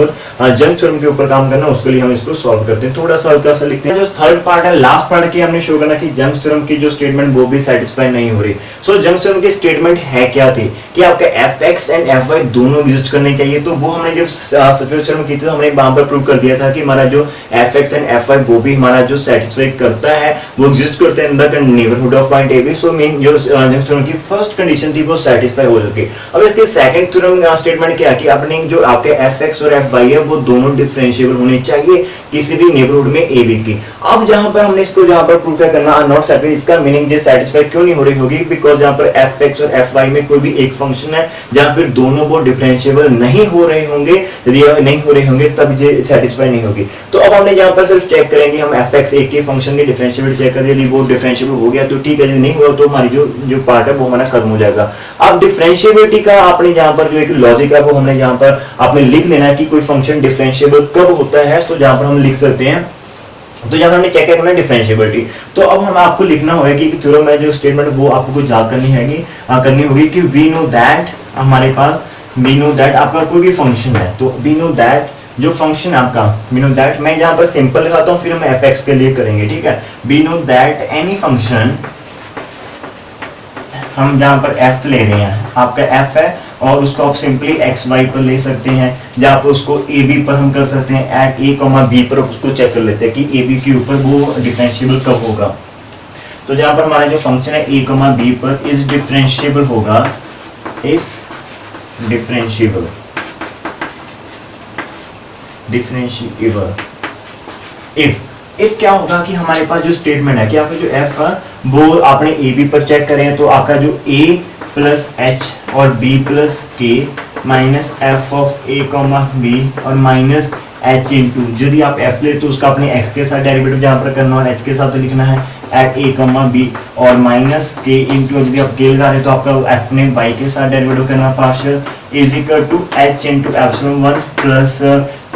थ्योरम के ऊपर काम करना है। उसके लिए हम इसको सॉल्व करते हैं, थोड़ा सा हल्का सा लिखते हैं। जो थर्ड पार्ट है, लास्ट पार्ट की हमने शो करना कि जंक्स थ्योरम की जो स्टेटमेंट वो भी सेटिस्फाई नहीं हो रही। सो जंक्स थ्योरम की स्टेटमेंट है क्या थी कि आपका fx एंड fy दोनों एग्जिस्ट करने चाहिए। तो वो हमने जब सचवेट थ्योरम की थी तो हमने वहां पर प्रूव कर दिया था कि हमारा जो fx एंड fy वो भी हमारा जो सेटिस्फाई करता है, वो एग्जिस्ट करते हैं in the neighbourhood of point a b. So mean जो जंक्स थ्योरम की फर्स्ट कंडीशन थी वो सेटिस्फाई हो चुकी। अब इसके सेकंड थ्योरम स्टेटमेंट क्या कि अपने जो आपके fx और fy है वो दोनों डिफरेंशिएबल होने चाहिए किसी भी नेबरहुड में ए बी की। अब जहां पर हमने इसको जहां पर प्रूव करना नॉट सेटिस्फाई, इसका मीनिंग जो सेटिस्फाई क्यों नहीं हो रही होगी, बिकॉज जहां पर fx और fy में कोई भी एक फंक्शन है जहां फिर दोनों वो डिफरेंशिएबल नहीं हो रहे होंगे, यदि नहीं हो रहे होंगे तब ये सेटिस्फाई नहीं होगी। तो अब हमने यहाँ पर सिर्फ चेक करेंगे, हम fx एक के फंक्शन की डिफरेंशिएबिलिटी चेक करें, यदि वो डिफरेंशिएबल हो गया तो ठीक है, यदि नहीं हुआ तो हमारी जो पार्ट है वो हमारा खत्म हो जाएगा। अब डिफरेंशिएबिलिटी का आपने यहाँ पर जो एक लॉजिक है वो हमने यहाँ पर आपने लिख लेना है कि कोई फंक्शन डिफरेंशिएबल कब होता है। तो जहां पर हम लिख सकते हैं, तो जब हमने चेक करना डिफरेंशिएबिलिटी, तो अब हम आपको लिखना होगा कि थ्योरम में जो स्टेटमेंट वो आपको याद करनी होगी कि वी नो दैट, हमारे पास वी नो दैट आपका कोई भी फंक्शन है, तो वी नो दैट जो फंक्शन आपका वी नो दैट, मैं जहां पर सिंपल लिखाता हूं फिर हम fx के लिए करेंगे, ठीक है। We know that any function, हम जहां पर f ले रहे हैं, आपका f है और उसको आप सिंपली एक्स वाई पर ले सकते हैं, जहां पर उसको ए बी पर हम कर सकते हैं, एट ए कॉमा बी पर उसको चेक कर लेते हैं कि ए बी के ऊपर वो डिफरेंशिएबल कब होगा। तो जहां पर हमारा जो फंक्शन है ए कॉमा बी पर इज डिफरेंशिएबल होगा, इज डिफरेंशिएबल इफ क्या होगा कि हमारे पास जो स्टेटमेंट है कि आपका जो f है वो आपने ए बी पर चेक करें, तो आपका जो a प्लस एच और b plus k minus f of a comma b और माइनस एच इंटू, यदि आप f ले तो उसका अपने x के साथ डेरिवेटिव जहाँ पर करना है h के साथ लिखना है एट ए कॉमा बी और माइनस के इंटू, यदि आप के लगा रहे हैं तो आपका f ने y के साथ डेरिवेटिव करना partial is equal to h into epsilon 1 plus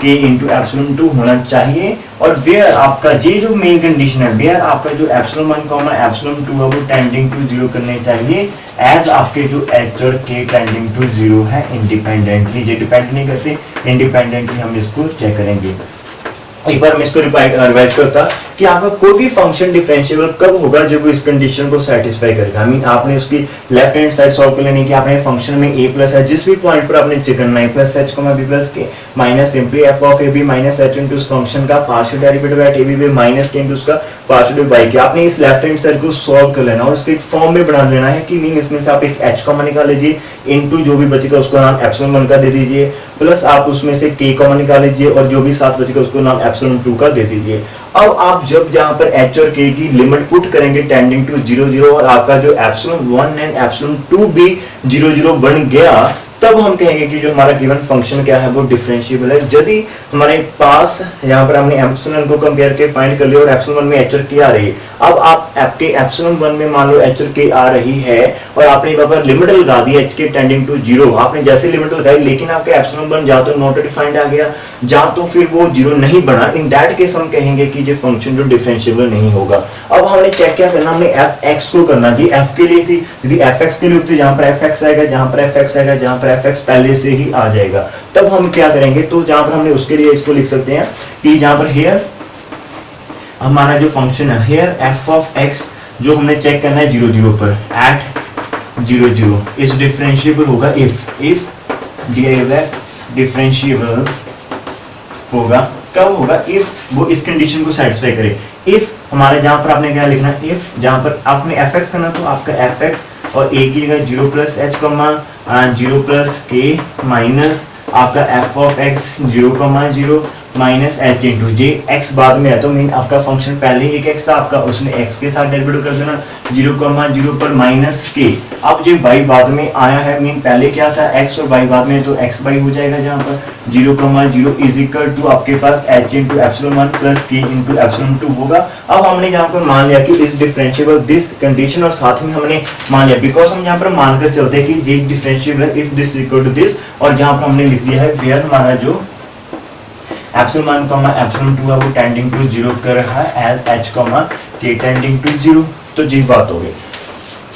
k into epsilon 2 होना चाहिए। और वेयर आपका ये जो मेन कंडीशन है, वेयर आपका जो एप्सिलॉन 1 कॉमा एप्सिलॉन 2 है वो टेंडिंग टू 0 करने चाहिए, एज आपके जो h और k टेंडिंग टू 0 है इंडिपेंडेंटली, ये डिपेंड नहीं करते, इंडिपेंडेंटली हम इसको चेक करेंगे। एक बार मैं इसको रिवाइज करता कि आपका कोई भी फंक्शन डिफरेंशिएबल कब होगा जब वो इस कंडीशन को सेटिस्फाई करेगा। आई मीन आपने उसकी लेफ्ट हैंड साइड सॉल्व कर लेनी कि आपने फंक्शन में a प्लस है, जिस भी पॉइंट पर आपने चेक करना है plus H b plus k minus simply f of ab minus h into उस फंक्शन का पार्शियल डेरिवेटिव एट ab पे माइनस के इनटू उसका पार्शियल डेरिवेटिव y के, आपने इस लेफ्ट हैंड साइड को सॉल्व कर लेना और उसको एक फॉर्म में बना लेना है कि मीन इसमें से आप एक h कॉमन निकाल लीजिए इनटू जो भी बचेगा उसको नाम एप्सिलॉन 1 का दे दीजिए, प्लस आप उसमें से k कॉमन निकाल लीजिए और जो भी साथ बचेगा उसको नाम एप्सिलॉन 2 का दे दीजिए। अब आप जब जहां पर h और k की लिमिट पुट करेंगे टेंडिंग टू 0 0 और आपका जो एप्सिलॉन 1 एंड एप्सिलॉन 2 भी 0 0 बन गया, तब हम कहेंगे कि जो हमारा गिवन फंक्शन क्या है वो डिफरेंशिएबल है। यदि हमारे पास यहाँ पर हमने एप्सिलॉन को कंपेयर के फाइंड कर लिया और एप्सिलॉन 1 में h और k आ रही है, अब आप आपके एप्सिलॉन 1 में मान लो h और k आ रही है और आपने यहाँ पर लिमिट लगा दी h के टेंडिंग टू 0, आपने जैसे लिमिट लगाई लेकिन आपके एप्सिलॉन 1 जा तो नॉट डिफाइंड आ गया, जा तो फिर वो 0 नहीं बना, इन दैट केस हम कहेंगे कि ये फंक्शन जो डिफरेंशिएबल नहीं होगा। अब हमने चेक क्या करना, हमने fx को करना जी, f के लिए थी, यदि fx के लिए होती जहां पर fx आएगा, जहां पर fx आएगा, जहां पर fx पहले से ही आ जाएगा, तब हम क्या करेंगे, तो जहां पर हमने उसके लिए इसको लिख सकते हैं कि जहां पर हियर हमारा जो फंक्शन है हियर f ऑफ x जो हमने चेक करना है 0 0 पर एट 0 0 इस डिफरेंशिएबल होगा इफ डिफरेंशिएबल होगा कब होगा, इफ वो इस कंडीशन को सेटिस्फाई करे। इफ हमारे जहां पर आपने क्या लिखना है, इफ जहां पर आपने fx करना तो आपका fx और a की जगह 0 plus h 0 plus k minus आपका f of x 0 0 minus h into J x बाद में है, तो मीन आपका फंक्शन पहले ही एक एक्स था, आपका उसने एक्स के साथ डेरिवेटिव कर देना 0 0 पर माइनस के, अब जो y बाद में आया है मीन पहले क्या था x और y बाद में, तो x y हो जाएगा जहाँ पर 0 0 इज इक्वल टू आपके पास h into epsilon 1 plus k into epsilon 2 होगा। अब हमने यहाँ पर मान लिया कि इस डिफरेंशिएबल दिस कंडीशन और साथ में हमने मान लिया बिकॉज हम यहाँ पर मानकर चलते हैं कि ये डिफरेंशिएबल है if this equal to this, और जहाँ पर हमने लिख दिया है वेयर हमारा जो एप्सिलॉन 1 कॉमा एप्सिलॉन 2 है वो टेंडिंग टू 0 कर रहा है as h comma k tending to 0। तो जी बात हो गई।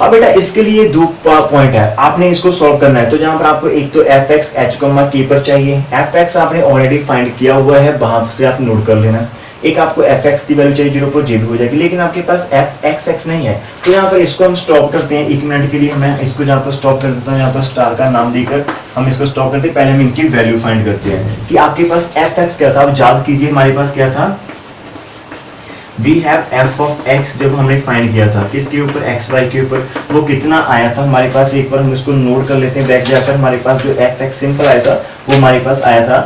अब बेटा इसके लिए दो पॉइंट है, आपने इसको सॉल्व करना है। तो जहां पर आपको एक तो एफ एक्स एच कॉमा के पर चाहिए, एफ एक्स आपने ऑलरेडी फाइंड किया हुआ है, वहां से आप नोट कर लेना। एक आपको एफ एक्स की वैल्यू चाहिए 0 पर जे भी हो जाएगी, लेकिन आपके पास एफ एक्स एक्स नहीं है। तो यहाँ पर इसको हम स्टॉप करते हैं 1 मिनट के लिए। मैं इसको जहाँ पर स्टॉप कर देता हूँ, यहाँ पर स्टार का नाम देकर हम इसको स्टॉप करते हैं। पहले हम इनकी वैल्यू फाइंड करते हैं कि आपके पास एफ एक्स क्या था। अब याद कीजिए हमारे पास क्या था, we have f of x जब हमने फाइंड किया था किसके ऊपर, एक्स वाई के ऊपर, वो कितना आया था हमारे पास। एक बार हम इसको नोट कर लेते हैं बैक जाकर। हमारे पास जो एफ एक्स सिंपल आया था वो हमारे पास आया था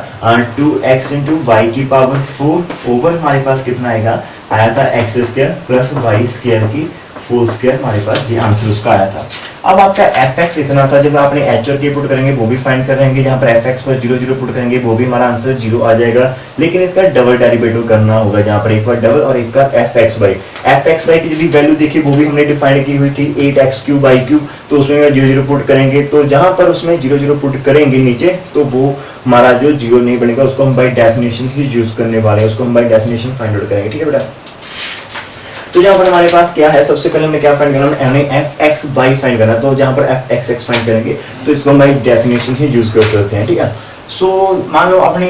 2x इंटू वाई की पावर 4 ओवर हमारे पास कितना आया था x square plus y square की होल स्क्वायर। हमारे पास ये आंसर उसका आया था। अब आपका एफ एक्स इतना था, जब आपने एच और के पुट करेंगे वो भी फाइंड कर रहेंगे। जहाँ पर एफ एक्स पर 0 0 पुट करेंगे वो भी हमारा आंसर 0 आ जाएगा, लेकिन इसका डबल डेरिवेटिव करना होगा। जहाँ पर एक बार डबल और एक का एफ एक्स वाई की यदि वैल्यू देखिए वो भी हमने डिफाइन की हुई थी 8x क्यूब बाई क्यूब। तो उसमें 0 0 पुट करेंगे, तो जहाँ पर उसमें 0 0 पुट करेंगे नीचे तो वो हमारा जो 0 नहीं बनेगा, उसको हम बाई डेफिनेशन ही यूज करने वाले हैं, उसको हम बाई डेफिनेशन फाइंड आउट करेंगे। ठीक है बेटा। तो जहाँ पर हमारे पास क्या है, सबसे पहले हमें क्या फाइंड करना है, हमें एफ एक्स बाई फाइंड करना है। तो जहाँ पर एफ एक्स एक्स फाइंड करेंगे तो इसको हम बाई डेफिनेशन ही यूज कर सकते हैं। ठीक है। सो मान लो आपने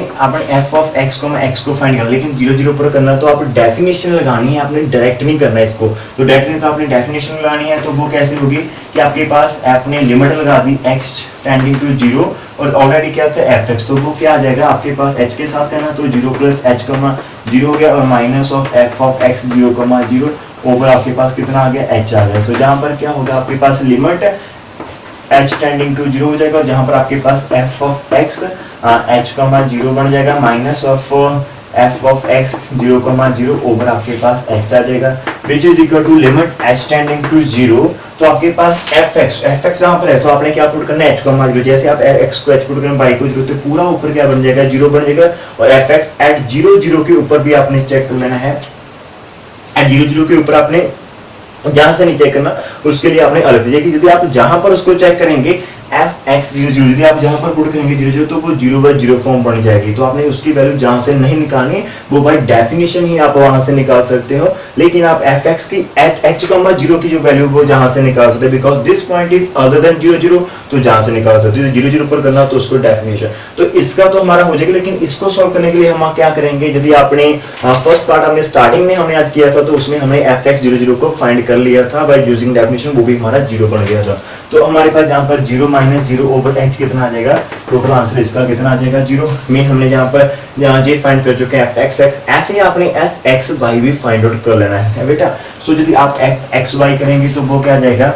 एफ ऑफ एक्स को एक्स को फाइंड करना, लेकिन 0 0 पर करना, तो आप डेफिनेशन लगानी है, आपने डायरेक्ट नहीं करना है इसको। तो डायरेक्ट नहीं, तो आपने डेफिनेशन लगानी है। तो वो कैसे होगी कि आपके पास एफ ने लिमिट लगा दी x टेंडिंग टू 0 और ऑलरेडी क्या था एफ एक्स, तो वो क्या आ जाएगा आपके पास h के साथ करना, तो 0 प्लस h कमा 0 हो गया और minus of f of x 0 कमा 0 ओवर आपके पास कितना आ गया h आ गया। तो जहाँ पर क्या होगा आपके पास लिमिट h टेंडिंग टू 0 हो जाएगा और जहाँ पर आपके पास f ऑफ x h कमा 0 बन जाएगा minus of f of x 0 कमा 0 ओवर आपके पास h आ जाएगा which is equal to limit h tending to 0। तो आपके पास f x यहाँ पर है, तो आपने क्या पुट करना है h कमा 0। जैसे आप x को h पुट करें y को 0, तो पूरा ऊपर क्या बन जाएगा 0 बन जाएगा। और f x एट 0 0 के ऊपर भी आपने चेक कर लेना है, एट 0 0 के ऊपर आपने जहां से नहीं चेक करना उसके लिए आपने अलग से, यदि आप जहां पर उसको चेक करेंगे एफ एक्स 0 0 यदि आप जहां पर पुट करेंगे 0 0 तो वो 0 बाई 0 फॉर्म बन जाएगी। तो आपने उसकी वैल्यू जहां से नहीं निकालनी, वो बाई डेफिनेशन ही आप वहां से निकाल सकते हो, लेकिन आप एफ एक्स की एट एच कॉमा 0 की जो वैल्यू वो जहां से निकाल सकते हैं, because this point is other than 0 0, तो जहां से निकाल सकते हो। 0 0 पर करना तो उसको डेफिनेशन, तो इसका तो हमारा हो जाएगा। लेकिन इसको सॉल्व करने के लिए हम क्या करेंगे, यदि आपने फर्स्ट पार्ट हमने स्टार्टिंग में हमने आज किया था, तो उसमें हमने एफ एक्स 0 0 को फाइंड कर लिया था बाई यूजिंग डेफिनेशन, वो भी हमारा 0 बन गया था। तो हमारे पास जहां पर 0 माइनस 0 ओवर h कितना आ जाएगा, टोटल आंसर इसका कितना आ जाएगा 0 में। हमने यहाँ जे फाइंड कर चुके हैं एफ एक्स एक्स, ऐसे ही आपने एफ एक्स वाई भी फाइंड आउट कर लेना है बेटा। सो यदि आप एफ एक्स वाई करेंगे तो वो क्या जाएगा,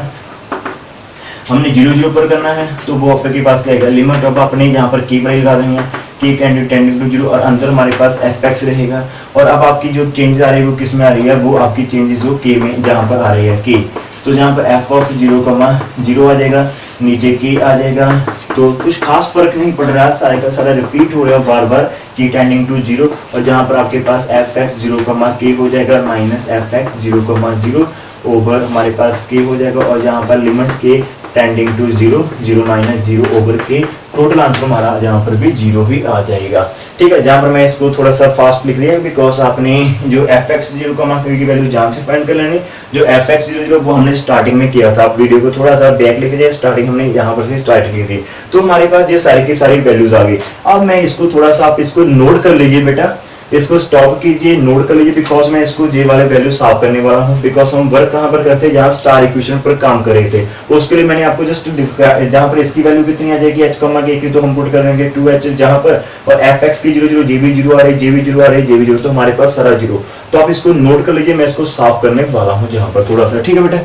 हमने 0 0 पर करना है, तो वो आपके पास क्या आएगा लिमिट ऑफ अपने यहाँ पर की वाई लगा देंगे, k टेंडिंग टू 0 और अंदर हमारे पास एफ एक्स रहेगा। और अब आपकी जो चेंजेस आ रही है वो किस में आ रही है, वो आपकी चेंजेस जो k में जहाँ पर आ रही है k, तो जहाँ पर f ऑफ 0 कमा 0 आ जाएगा, नीचे k आ जाएगा। तो कुछ खास फर्क नहीं पड़ रहा, सारे का सारा रिपीट हो रहा है बार बार, k टेंडिंग टू 0 और जहाँ पर आपके पास एफ एक्स 0 कमा k हो जाएगा माइनस एफ एक्स 0 कमा 0 ओवर हमारे पास k हो जाएगा। और जहाँ पर limit k tending to 0 0 minus 0 over k, total answer हमारा जहाँ पर भी 0 ही आ जाएगा। ठीक है। जहाँ पर मैं इसको थोड़ा सा फास्ट लिख दिया बिकॉज आपने जो एफ एक्स 0 कमा की वैल्यू जहाँ से फाइंड कर लेनी, जो एफ एक्स 0 0 वो हमने स्टार्टिंग में किया था। आप वीडियो को थोड़ा सा बैक लेके जाए, स्टार्टिंग हमने यहाँ पर से स्टार्ट की थी, तो हमारे पास ये सारी की सारी वैल्यूज आ गई। अब मैं इसको थोड़ा सा आप इसको नोट कर लीजिए बेटा, इसको स्टॉप कीजिए, नोट कर लीजिए, बिकॉज मैं इसको जे वाले वैल्यू साफ करने वाला हूँ। बिकॉज हम वर्क कहाँ पर करते हैं, जहाँ स्टार इक्वेशन पर काम कर रहे थे, उसके लिए मैंने आपको जस्ट जहाँ पर इसकी वैल्यू कितनी आ जाएगी h कॉमा k की, तो हम पुट कर देंगे 2h जहाँ पर, और एफ एक्स की 0 0 जे भी 0 आ रही, जे भी 0 आ रही, जे भी 0, तो हमारे पास सारा 0। तो आप इसको नोट कर लीजिए, मैं इसको साफ करने वाला हूँ जहाँ पर थोड़ा सा। ठीक है बेटा।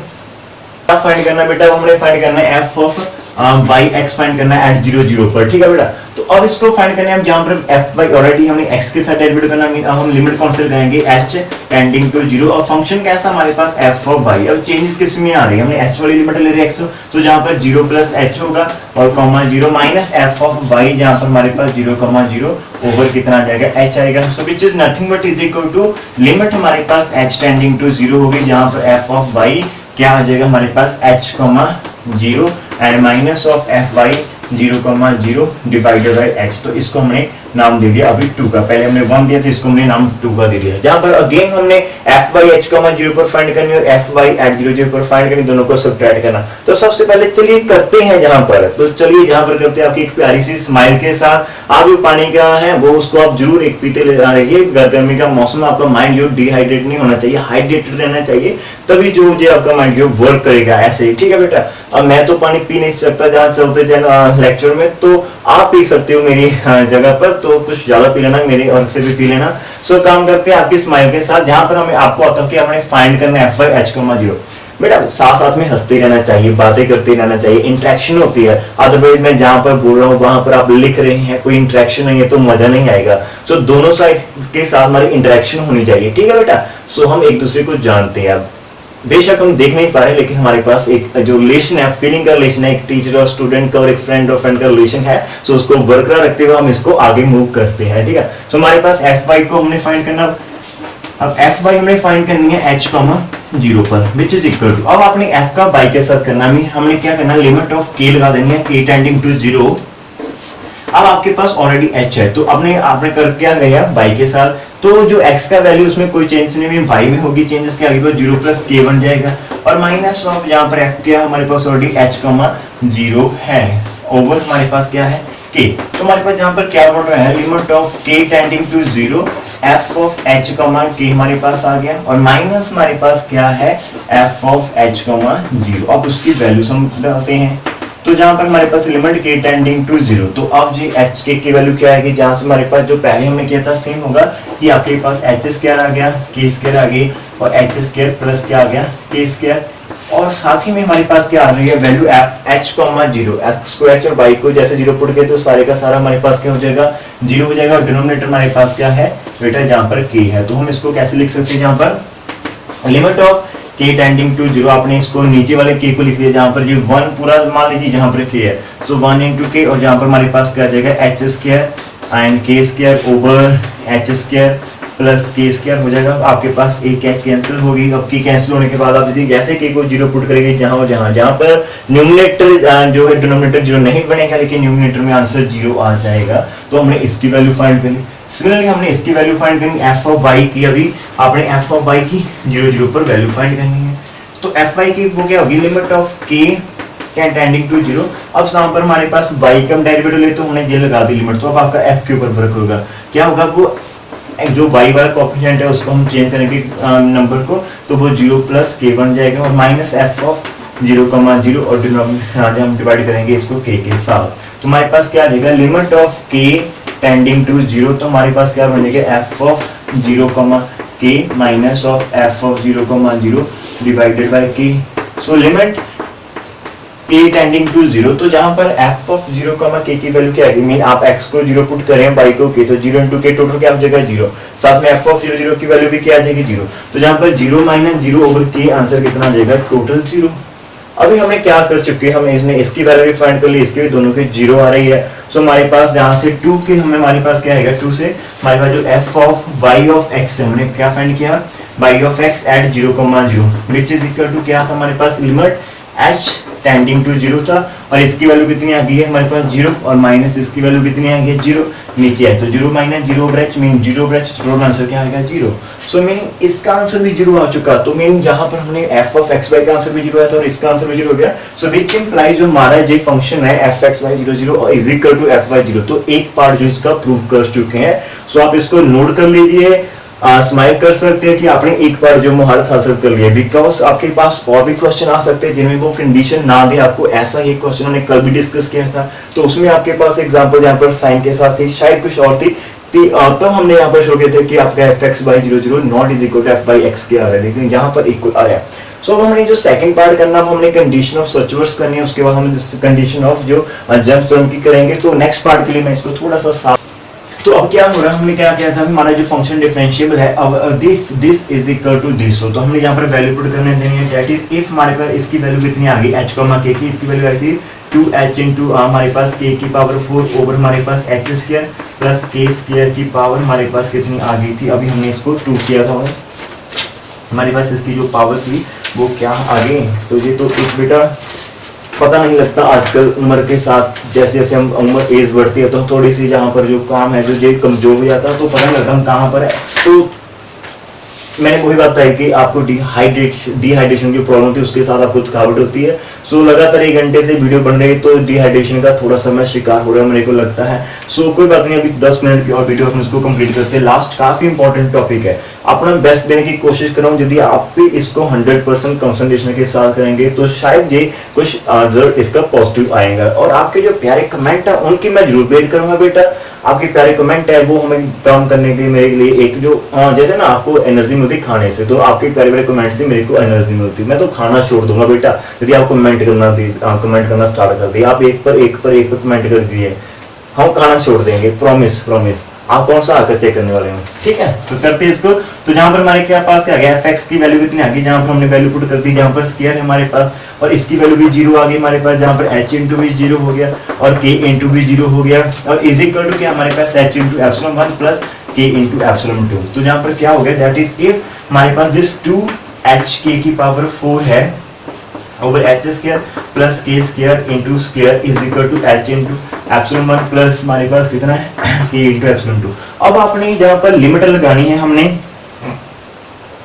फाइंड करना बेटा, हमने फाइंड करना है f of y x find करना है एट 0 0 पर। ठीक है बेटा। तो अब इसको फाइंड करने हम जहां पर एफ वाई ऑलरेडी हमने एक्स के साथ डेरिवेटिव करना है, अब हम लिमिट कौन से लगाएंगे h टेंडिंग टू 0 और फंक्शन कैसा हमारे पास एफ ऑफ वाई। अब चेंजेस किस में आ रही है, हमने h वाली लिमिट ले रहे हैं x, तो जहां पर 0 प्लस h होगा और comma 0 minus f of y, जहां पर हमारे पास 0 कॉमा 0 ओवर कितना आ जाएगा h आएगा। So which is nothing but is equal to limit हमारे पास h टेंडिंग टू 0 होगी, जहां पर एफ ऑफ वाई क्या आ जाएगा हमारे पास h comma 0 and minus of f y 0 comma 0 divided by h। तो इसको हमने नाम दे दिया अभी 2 का, पहले हमने 1 दिया था, इसको हमने नाम 2 का दे दिया। जहां पर अगेन हमने एफ बाई एच कॉमा 0 पर फाइंड करनी और एफ बाई एट 0 पर फाइंड करनी, दोनों को सब्ट्रैक्ट करना। तो सबसे पहले चलिए करते हैं जहां पर, तो चलिए जहां पर करते हैं आपकी एक प्यारी सी स्माइल के साथ। आप जो पानी का है वो उसको आप जरूर एक पीते ले जा रही है, गर्मी का मौसम, आपका माइंड जो डिहाइड्रेट नहीं होना चाहिए, हाइड्रेटेड रहना चाहिए, तभी जो आपका माइंड जो वर्क करेगा ऐसे ही, ठीक है बेटा। अब मैं तो पानी पी नहीं सकता जहाँ चलते जाए लेक्चर में, तो आप पी सकते हो मेरी जगह पर, तो कुछ ज्यादा पी लेना, मेरे और से भी पी लेना। सो काम करते हैं आपकी स्माइल के साथ, जहां पर हमें आपको आता है कि हमें फाइंड करना है एफ बाई एच कॉमा 0। बेटा साथ साथ में हंसते रहना चाहिए, बातें करते रहना चाहिए, इंटरेक्शन होती है। अदरवाइज मैं जहां पर बोल रहा हूँ वहां पर आप लिख रहे हैं, कोई इंटरेक्शन नहीं है तो मजा नहीं आएगा। सो दोनों साइड के साथ हमारी इंटरेक्शन होनी चाहिए, ठीक है बेटा। सो हम एक दूसरे को जानते हैं। अब बेशक हम देख नहीं पा रहे, लेकिन हमारे पास एक जो रिलेशन है, फीलिंग का रिलेशन है, एक टीचर और स्टूडेंट का और एक फ्रेंड और फ्रेंड का रिलेशन है। सो उसको बरकरार रखते हुए हम इसको आगे मूव करते हैं, ठीक है। सो हमारे पास एफ वाई को हमने फाइंड करना, अब एफ वाई हमने फाइंड करनी है एच कॉमा 0 पर, विच इज इक्वल टू, अब आपने एफ का बाई के साथ करना है, हमने क्या करना, लिमिट ऑफ के लगा देनी है, के टेंडिंग टू 0। अब आपके पास ऑलरेडी एच है, तो आपने कर क्या गया बाई के साथ, तो जो x का वैल्यू उसमें कोई चेंज नहीं है, y में होगी चेंजेस, क्या आगे 0 प्लस के बन जाएगा, और माइनस ऑफ यहाँ पर f क्या हमारे पास ऑलरेडी h कॉमा 0 है, ओवर हमारे पास क्या है k। तो हमारे पास यहाँ पर क्या बोल रहा है, limit of k tending to 0 f of h comma k हमारे पास आ गया, और माइनस हमारे पास क्या है f ऑफ h कॉमा 0। अब उसकी वैल्यू हम डालते हैं, तो जहां पर हमारे पास लिमिट k टेंडिंग टू 0, तो अब जी h k की वैल्यू क्या आएगी, जहां से हमारे पास जो पहले हमने किया था सेम होगा कि आपके पास h स्क्वायर आ गया, k स्क्वायर आ गई, और h स्क्वायर प्लस क्या आ गया k स्क्वायर, और साथ ही में हमारे पास क्या आ रही है वैल्यू h कॉमा 0, x को h और y को जैसे 0 पुट के, तो सारे का सारा हमारे पास क्या हो जाएगा 0 हो जाएगा, और डिनोमिनेटर हमारे पास क्या है बेटा जहां पर k है। तो हम इसको कैसे लिख सकते हैं, जहां पर limit of k tending to 0, आपने इसको नीचे वाले k को लिख दिया, जहां पर ये 1 पूरा मान लीजिए जहां पर k है, सो 1 इंटू k, और जहां पर हमारे पास क्या आ जाएगा h square and k square over h square plus k square हो जाएगा। आपके पास एक कैंसिल होगी, अब k कैंसिल होने के बाद आप यदि जैसे k को 0 पुट करेंगे जहां पर न्यूमरेटर जो है डिनोमिनेटर 0 नहीं बनेगा, लेकिन न्यूमरेटर में आंसर 0 आ जाएगा, तो हमने इसकी वैल्यू फाइंड करी। सिमिलरली हमने इसकी वैल्यू फाइंड करनी एफ ऑफ वाई की, अभी आपने एफ ऑफ वाई की 0 पर वैल्यू फाइंड करनी है, तो एफ वाई की वो क्या होगी, लिमिट ऑफ के टेंडिंग टू 0। अब यहाँ पर हमारे पास वाई का डेरिवेटिव ले, तो हमने ये लगा दी लिमिट, तो अब आपका एफ के ऊपर वर्क होगा, क्या होगा, वो जो वाई वाला कोएफिशिएंट है उसको हम चेंज करेंगे नंबर को, तो वो 0 प्लस के बन जाएगा, और माइनस एफ ऑफ 0,0, और डिनोमिनेटर हम डिवाइड करेंगे इसको k के साथ, तो हमारे पास क्या आ जाएगा, limit of k tending to 0, तो हमारे पास क्या बनेगा f of 0, k minus of f of 0,0 divided by k। So limit k tending to 0, तो जहां पर f ऑफ 0, k की वैल्यू क्या आएगी, मीन आप x को 0 पुट करें, y को k, तो 0 इंटू k टोटल क्या हो जाएगा 0, साथ में f ऑफ 0 की वैल्यू भी क्या आ जाएगी 0, तो जहां पर 0 माइनस 0 ओवर k आंसर कितना आ जाएगा टोटल 0। अभी हमने क्या कर चुके हैं, हमें इसने इसकी वैल्यू भी फाइंड कर ली, इसके भी दोनों के 0 आ रही है। सो हमारे पास जहां से 2 के हमारे पास क्या आएगा, 2 से हमारे पास जो f of y of x है, हमने क्या फाइंड किया, y of x at 0,0 which is equal to क्या था हमारे पास, लिमिट h टेंडिंग टू 0 था, और इसकी वैल्यू कितनी आ गई है हमारे पास 0, और माइनस इसकी वैल्यू कितनी आ गई है 0, नीचे है, तो 0 माइनस 0 ब्रैच मीन 0 ब्रैच, टोटल आंसर क्या आएगा 0। सो मीन इसका आंसर भी 0 आ चुका, तो मीन जहां पर हमने f ऑफ x y का आंसर भी 0 आया था और इसका आंसर भी 0 हो गया, सो विच इंप्लाइज जो हमारा ये फंक्शन है f(x, y) 0,0 is equal to f(y) 0, तो एक पार्ट जो इसका प्रूव कर चुके हैं। सो आप इसको नोट कर लीजिए, स्माइल कर सकते हैं कि आपने एक बार जो महारत हासिल कर लिया, बिकॉज आपके पास और भी क्वेश्चन आ सकते हैं जिनमें वो कंडीशन ना दे आपको, ऐसा ही क्वेश्चन हमने कल भी डिस्कस किया था, तो उसमें आपके पास एग्जांपल यहाँ पर साइन के साथ थी, शायद कुछ और थी, तब हमने यहाँ पर शो किया था कि आपका f(x, y) 0,0 not is equal to f by x के आ रहा है, लेकिन यहाँ पर इक्वल आ रहा है। सो हमने जो सेकंड पार्ट करना है हमने कंडीशन ऑफ सर्चवर्स करनी है, उसके बाद हम कंडीशन ऑफ जो जंप टर्म की करेंगे, तो नेक्स्ट पार्ट के लिए मैं इसको थोड़ा सा साफ। तो अब क्या हो रहा है, हमने क्या किया था, हमारा जो फंक्शन डिफरेंशिएबल है, अब this is equal to this, तो हमने यहाँ पर वैल्यू पुट करने देनी है, दैट इज इफ हमारे पास इसकी वैल्यू कितनी आ गई h, k की, इसकी वैल्यू आई थी 2h इंटू हमारे पास k की पावर 4 ओवर हमारे पास h square plus k square की पावर हमारे पास कितनी आ गई थी, अभी हमने इसको 2 किया था, हमारे पास इसकी जो पावर थी वो क्या आ गई, तो ये तो एक बेटा पता नहीं लगता आजकल उम्र के साथ, जैसे जैसे हम उम्र एज बढ़ती है तो थोड़ी सी जहाँ पर जो काम है जो कमजोर हो जाता है तो पता नहीं लगता हम कहाँ पर है। तो मैंने वही बात बताई कि आपको डिहाइड्रेशन की प्रॉब्लम थी, उसके साथ आपको थकावट होती है। सो लगातार 1 घंटे से वीडियो बन रही है तो डिहाइड्रेशन का थोड़ा सा मैं शिकार हो रहा है मेरे को लगता है। सो कोई बात नहीं, अभी 10 मिनट की और वीडियो हम इसको कंप्लीट करते हैं। लास्ट काफी इंपॉर्टेंट टॉपिक है, अपना बेस्ट देने की कोशिश कर रहा हूँ। यदि आप भी इसको 100% कंसंट्रेशन के साथ करेंगे तो शायद ये कुछ रिजल्ट इसका पॉजिटिव आएगा। और आपके जो प्यारे कमेंट है उनकी मैं जरूर वेट करूंगा बेटा। आपके प्यारे कमेंट है वो हमें काम करने के मेरे लिए एक जो जैसे ना आपको एनर्जी मिलती खाने से, तो आपके प्यारे प्यारे कमेंट से मेरे को एनर्जी मिलती। मैं तो खाना छोड़ दूंगा बेटा यदि आप कमेंट करना स्टार्ट कर दिए। आप एक पर कमेंट कर दिए, हम खाना छोड़ देंगे, प्रॉमिस। आप कौन सा आकर चेक करने वाले हो, ठीक है। तो करते हैं इसको। तो जहां पर हमारे पास क्या आ गया, fx की वैल्यू कितनी आ गई, जहां पर हमने वैल्यू पुट कर दी, जहां पर स्क्वायर है हमारे पास, और इसकी वैल्यू भी 0 आ गई हमारे पास, जहां पर h इंटू भी 0 हो गया और k इंटू भी 0 हो गया, और इज इक्वल टू क्या हमारे पास h into epsilon 1 plus k into epsilon 2। तो जहां पर क्या हो गया, दैट इज इफ हमारे पास दिस 2hk की पावर 4 है over h square plus k square into square is equal to h into epsilon 1 plus हमारे पास कितना है k इंटू एप्सिलॉन 2। अब आपने जहाँ पर लिमिट लगानी है हमने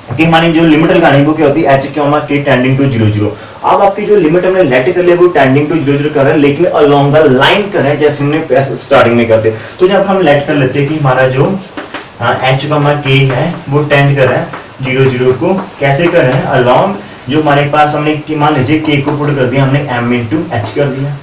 कि हमारी जो लिमिट लगानी है वो क्या होती है, h क्यों k टेंडिंग टू 0 0। अब आपकी जो लिमिट हमने लेट कर लिया वो टेंडिंग टू 0 0 कर रहे हैं, लेकिन अलोंग द लाइन कर रहे हैं जैसे हमने स्टार्टिंग में करते। तो जब हम लेट कर लेते हैं कि हमारा जो h k है वो टेंड कर रहा है 0 0 को, कैसे कर रहे हैं, अलोंग जो हमारे पास हमने मान लीजिए k को पुट कर दिया हमने m इंटू एच कर दिया।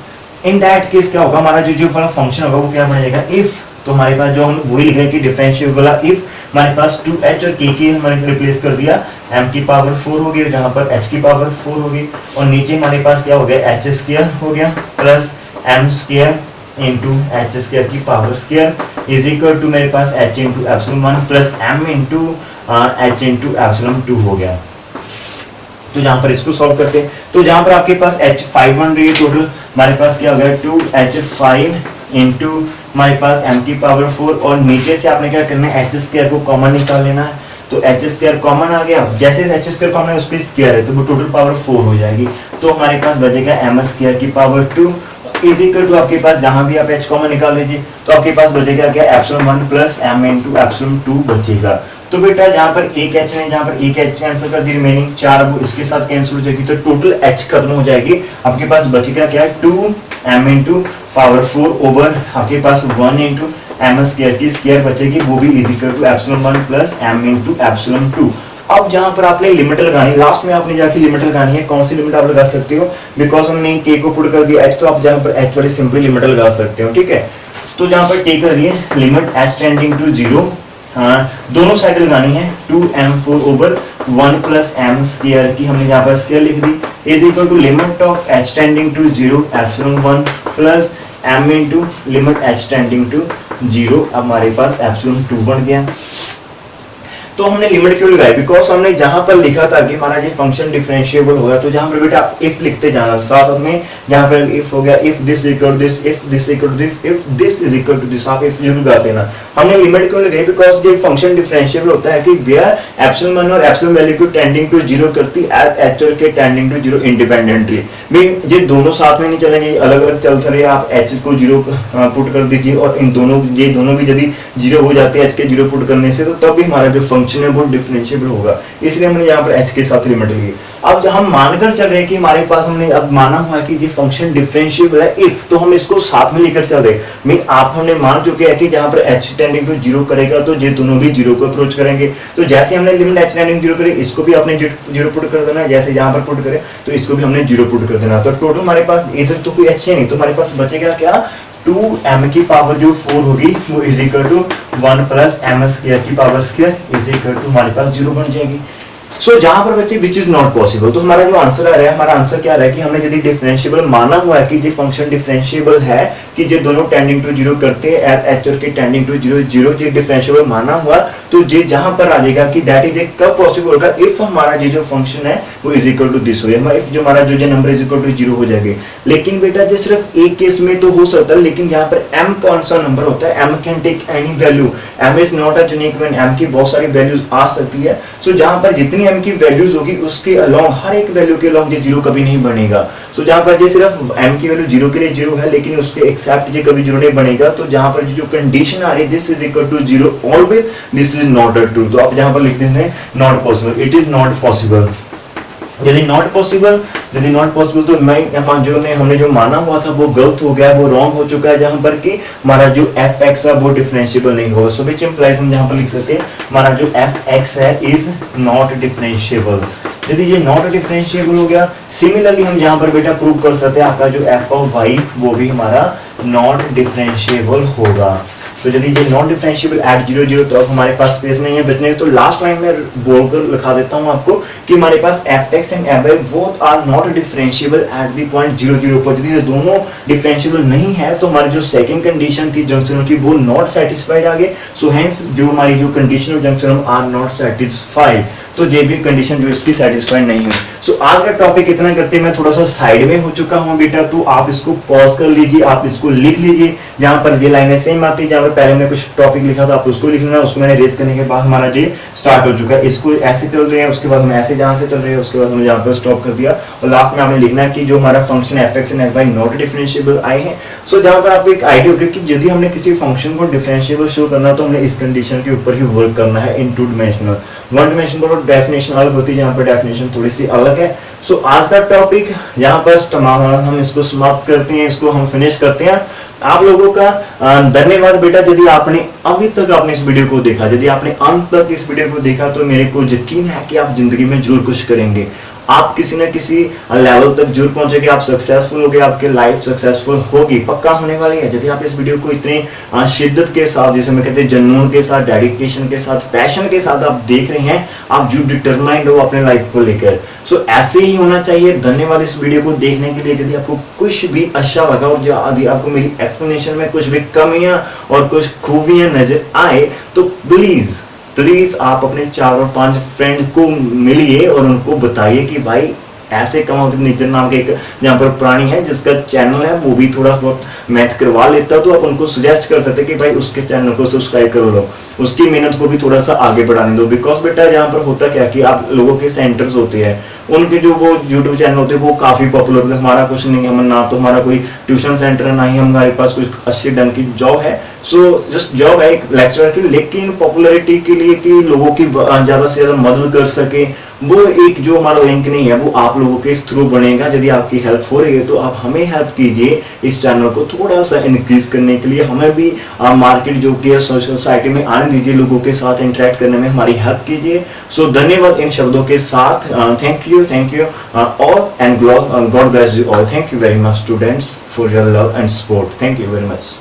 इन दैट केस क्या होगा, हमारा जो फंक्शन होगा वो क्या बन जाएगा, इफ। तो हमारे पास जो हम वही लिख रहे हैं कि डिफरेंशिएबल इफ हमारे पास 2h और k हमने रिप्लेस कर दिया, m की पावर 4 हो गई जहां पर h की पावर 4 हो गई, और नीचे हमारे पास क्या हो गया, h स्क्वायर हो गया plus m square into h square की power square is equal to मेरे पास h into epsilon 1 plus m into h into epsilon 2 हो गया। तो जहां पर इसको सॉल्व करते हैं तो जहां पर आपके पास h5 बन रही है टोटल, हमारे पास क्या हो गया 2h5 इंटू हमारे पास m की पावर 4, और नीचे से आपने क्या करना है, h स्क्वायर को कॉमन निकाल लेना है। तो h स्क्वायर कॉमन आ गया, जैसे h स्क्वायर कॉमन है उस पर स्क्वायर है तो वो टोटल पावर 4 हो जाएगी। तो हमारे पास बचेगा m स्क्वायर की पावर 2 इज इक्वल टू आपके पास जहां भी आप h कॉमन निकाल लीजिए तो आपके पास बचेगा क्या, epsilon 1 plus m into epsilon 2 बचेगा। तो बेटा जहां पर एक h ने जहां पर एक h कैंसिल कर दी, रिमेनिंग 4 वो इसके साथ कैंसिल हो जाएगी, तो टोटल h खत्म हो जाएगी। आपके पास बचेगा क्या, 2m इंटू पावर 4 ओवर आपके पास 1 इंटू m स्क्वायर की स्क्वायर बचेगी, वो भी is equal to epsilon 1 plus m into epsilon 2। अब जहां पर आपने लिमिट लगानी, लास्ट में आपने जाके लिमिट लगानी है, कौन सी लिमिट आप लगा सकते हो, बिकॉज हमने k को पुट कर दिया h, तो आप जहां पर h वाली सिंपली लिमिट लगा सकते हो, ठीक है। तो जहां पर टेक कर दिए लिमिट h टेंडिंग टू 0, हाँ दोनों साइड लगानी है 2m4 over 1 plus m square की हमने यहाँ पर स्क्वायर लिख दी is equal to limit of h tending to 0 epsilon 1 plus m into limit h tending to 0, अब हमारे पास एप्सिलॉन 2 बन गया। तो हमने लिमिट क्यों लगाई, बिकॉज हमने जहां पर लिखा था कि हमारा ये फंक्शन डिफरेंशिएबल होगा, तो जहां पर बेटा आप इफ लिखते जाना साथ साथ में, जहां पर इफ हो गया if this equal to this, if this equal to this, if this is equal to this, आप इफ यूज लगा देना। हमने लिमिट क्यों लगाई, बिकॉज ये फंक्शन डिफरेंशिएबल होता है कि वेयर एप्सिलॉन 1 और एप्सिलॉन वैल्यू को टेंडिंग टू 0 करती एज h और k tending to 0 independently. Mean ये दोनों साथ में नहीं चलेंगे, अलग अलग चलते रहे, आप h को 0 पुट कर दीजिए और इन दोनों ये दोनों भी यदि 0 हो जाते हैं h के 0 पुट करने से, तो तब भी हमारा जो फंक्शन है वो डिफरेंशिएबल होगा, इसलिए हमने यहाँ पर h के साथ लिमिट ली। अब जब हम मानकर चल रहे हैं कि हमारे पास हमने अब माना हुआ है कि ये फंक्शन डिफरेंशिएबल है इफ, तो हम इसको साथ में लेकर चल रहे हैं। मीन आप हमने मान चुके हैं कि जहां पर h टेंडिंग टू 0 करेगा तो ये दोनों भी 0 को अप्रोच करेंगे, तो जैसे हमने लिमिट h टेंडिंग 0 करे इसको भी आपने 0 पुट कर देना, जैसे यहाँ पर पुट करें तो इसको भी हमने 0 पुट कर देना। तो टोटल हमारे पास इधर तो कोई h है नहीं, तो हमारे पास बचेगा क्या, 2m की पावर जो 4 होगी वो is equal to 1 plus m square की power square is equal to हमारे पास 0 बन जाएगी। सो जहां पर बच्चे विच इज नॉट पॉसिबल, तो हमारा जो आंसर आ रहा है, हमारा आंसर क्या आ रहा है कि हमने यदि डिफरेंशिएबल माना हुआ है कि ये फंक्शन डिफरेंशिएबल है कि ये दोनों टेंडिंग टू 0 करते हैं h और k टेंडिंग टू 0 0, ये डिफरेंशिएबल माना हुआ, तो ये जहां पर आ जाएगा कि दैट इज कब पॉसिबल होगा, इफ हमारा ये जो फंक्शन है वो इज इक्वल टू दिस हो जाए, इफ जो हमारा जो नंबर इज इक्वल टू 0 हो जाएगा। लेकिन बेटा ये सिर्फ एक केस में तो हो सकता है, लेकिन यहाँ पर m कौन सा नंबर होता है, m can take any value, m is not a unique one, m की बहुत सारी वैल्यूज आ सकती है। सो जहां पर जितनी m की वैल्यूज होगी उसके अलोंग, हर एक वैल्यू के अलोंग ये जीरो कभी नहीं बनेगा। सो जहां पर ये सिर्फ m की वैल्यू जीरो के लिए जीरो है, लेकिन उसके एक्सेप्ट ये कभी जीरो नहीं बनेगा। तो जहां पर जो कंडीशन आ रही है this is equal to zero always, this is not a true, तो आप जहां पर लिख देते हैं not possible, it is not possible. यदि नॉट पॉसिबल तो मैं हमने जो माना हुआ था वो गलत हो गया, वो रॉन्ग हो चुका है, जहां पर कि हमारा जो एफ एक्स है वो डिफरेंशिएबल नहीं होगा। सो विच इंप्लाइज हम जहां पर लिख सकते हैं हमारा जो एफ एक्स है इज नॉट डिफरेंशिएबल। यदि ये नॉट डिफरेंशिएबल हो गया, सिमिलरली हम जहां पर बेटा प्रूव कर सकते हैं आपका जो एफ ऑफ वाई वो भी हमारा नॉट डिफरेंशिएबल होगा। तो यदि ये नॉन डिफरेंशिएबल एट 0 0 तो अब हमारे पास स्पेस नहीं है बचने की, तो लास्ट लाइन में बोलकर लिखा देता हूं आपको कि हमारे पास fx and fy both are not differentiable at the point 0 0 पर। यदि ये दोनों डिफरेंशिएबल नहीं है तो हमारी जो सेकंड कंडीशन थी जंक्शनों की वो नॉट सेटिस्फाइड आ गई। सो हेंस जो हमारी जो condition of junction are not satisfied, तो ये भी कंडीशन जो इसकी सेटिस्फाइड नहीं हुई। सो आज का टॉपिक इतना करते हैं, मैं थोड़ा सा साइड में हो चुका हूं बेटा, तो आप इसको पॉज कर लीजिए, आप इसको लिख लीजिए। जहां पर ये लाइनें सेम आती है, जहां पर पहले हमने कुछ टॉपिक लिखा था आप उसको लिख लेना, उसको मैंने रेज करने के बाद हमारा ये स्टार्ट हो चुका है। इसको ऐसे चल रहे हैं, उसके बाद हम ऐसे जहां से चल रहे हैं उसके बाद हमने जहां पर स्टॉप कर दिया, और लास्ट में आपने लिखना है कि जो हमारा function F x and F Y not differentiable आए हैं। सो जहां पर आपको एक आइडिया होगा कि यदि हमने किसी फंक्शन को डिफरेंशिएबल शो करना तो हमने इस कंडीशन के ऊपर ही वर्क करना है इन टू डिमेंशनल। वन डिमेंशनल और डेफिनेशन अलग होती है, जहां पर डेफिनेशन थोड़ी सी अलग है। सो आज का टॉपिक यहाँ पर हम इसको समाप्त करते हैं, इसको हम फिनिश करते हैं। आप लोगों का धन्यवाद बेटा, यदि आपने अभी तक आपने इस वीडियो को देखा, यदि आपने अंत तक इस वीडियो को देखा तो मेरे को यकीन है कि आप जिंदगी में जरूर कुछ करेंगे, आप किसी न किसी लेवल तक जरूर पहुंचेंगे, आप सक्सेसफुल होगे, आपकी लाइफ सक्सेसफुल होगी, पक्का होने वाली है। यदि आप इस वीडियो को इतने शिद्दत के साथ, जैसे मैं कहते हैं जुनून के साथ, डेडिकेशन के साथ, पैशन के साथ आप देख रहे हैं, आप जो डिटरमाइंड हो अपने लाइफ को लेकर, सो ऐसे ही होना चाहिए। धन्यवाद इस वीडियो को देखने के लिए। यदि आपको कुछ भी अच्छा लगा और यदि आपको मेरी एक्सप्लेनेशन में कुछ भी कमियां और कुछ खूबियां नजर आए तो प्लीज आप अपने 4 और 5 फ्रेंड को मिलिए और उनको बताइए कि भाई ऐसे कमाल नेचर नाम के एक जहाँ पर प्राणी है जिसका चैनल है वो भी थोड़ा बहुत मैथ करवा लेता, तो आप उनको सजेस्ट कर सकते कि भाई उसके चैनल को सब्सक्राइब कर लो, उसकी मेहनत को भी थोड़ा सा आगे बढ़ाने दो। बिकॉज बेटा यहाँ पर होता क्या कि आप लोगों के सेंटर्स होते हैं, उनके जो वो यूट्यूब चैनल होते हैं वो काफी पॉपुलर होते हैं। हमारा कुछ नहीं है, ना तो हमारा कोई ट्यूशन सेंटर है, ना ही हमारे पास कुछ अच्छे ढंग की जॉब है। सो जस्ट जॉब है एक लेक्चरर की, लेकिन पॉपुलैरिटी के लिए कि लोगों की ज्यादा से ज्यादा मदद कर सके, वो एक जो हमारा लिंक नहीं है वो आप लोगों के थ्रू बनेगा। यदि आपकी हेल्प हो रही है तो आप हमें हेल्प कीजिए इस चैनल को थोड़ा सा इंक्रीज करने के लिए। हमें भी मार्केट जो कि सोसाइटी में आने दीजिए, लोगों के साथ इंटरेक्ट करने में हमारी हेल्प कीजिए। सो धन्यवाद इन शब्दों के साथ। Thank you all and God bless you all. Thank you very much students for your love and support. Thank you very much.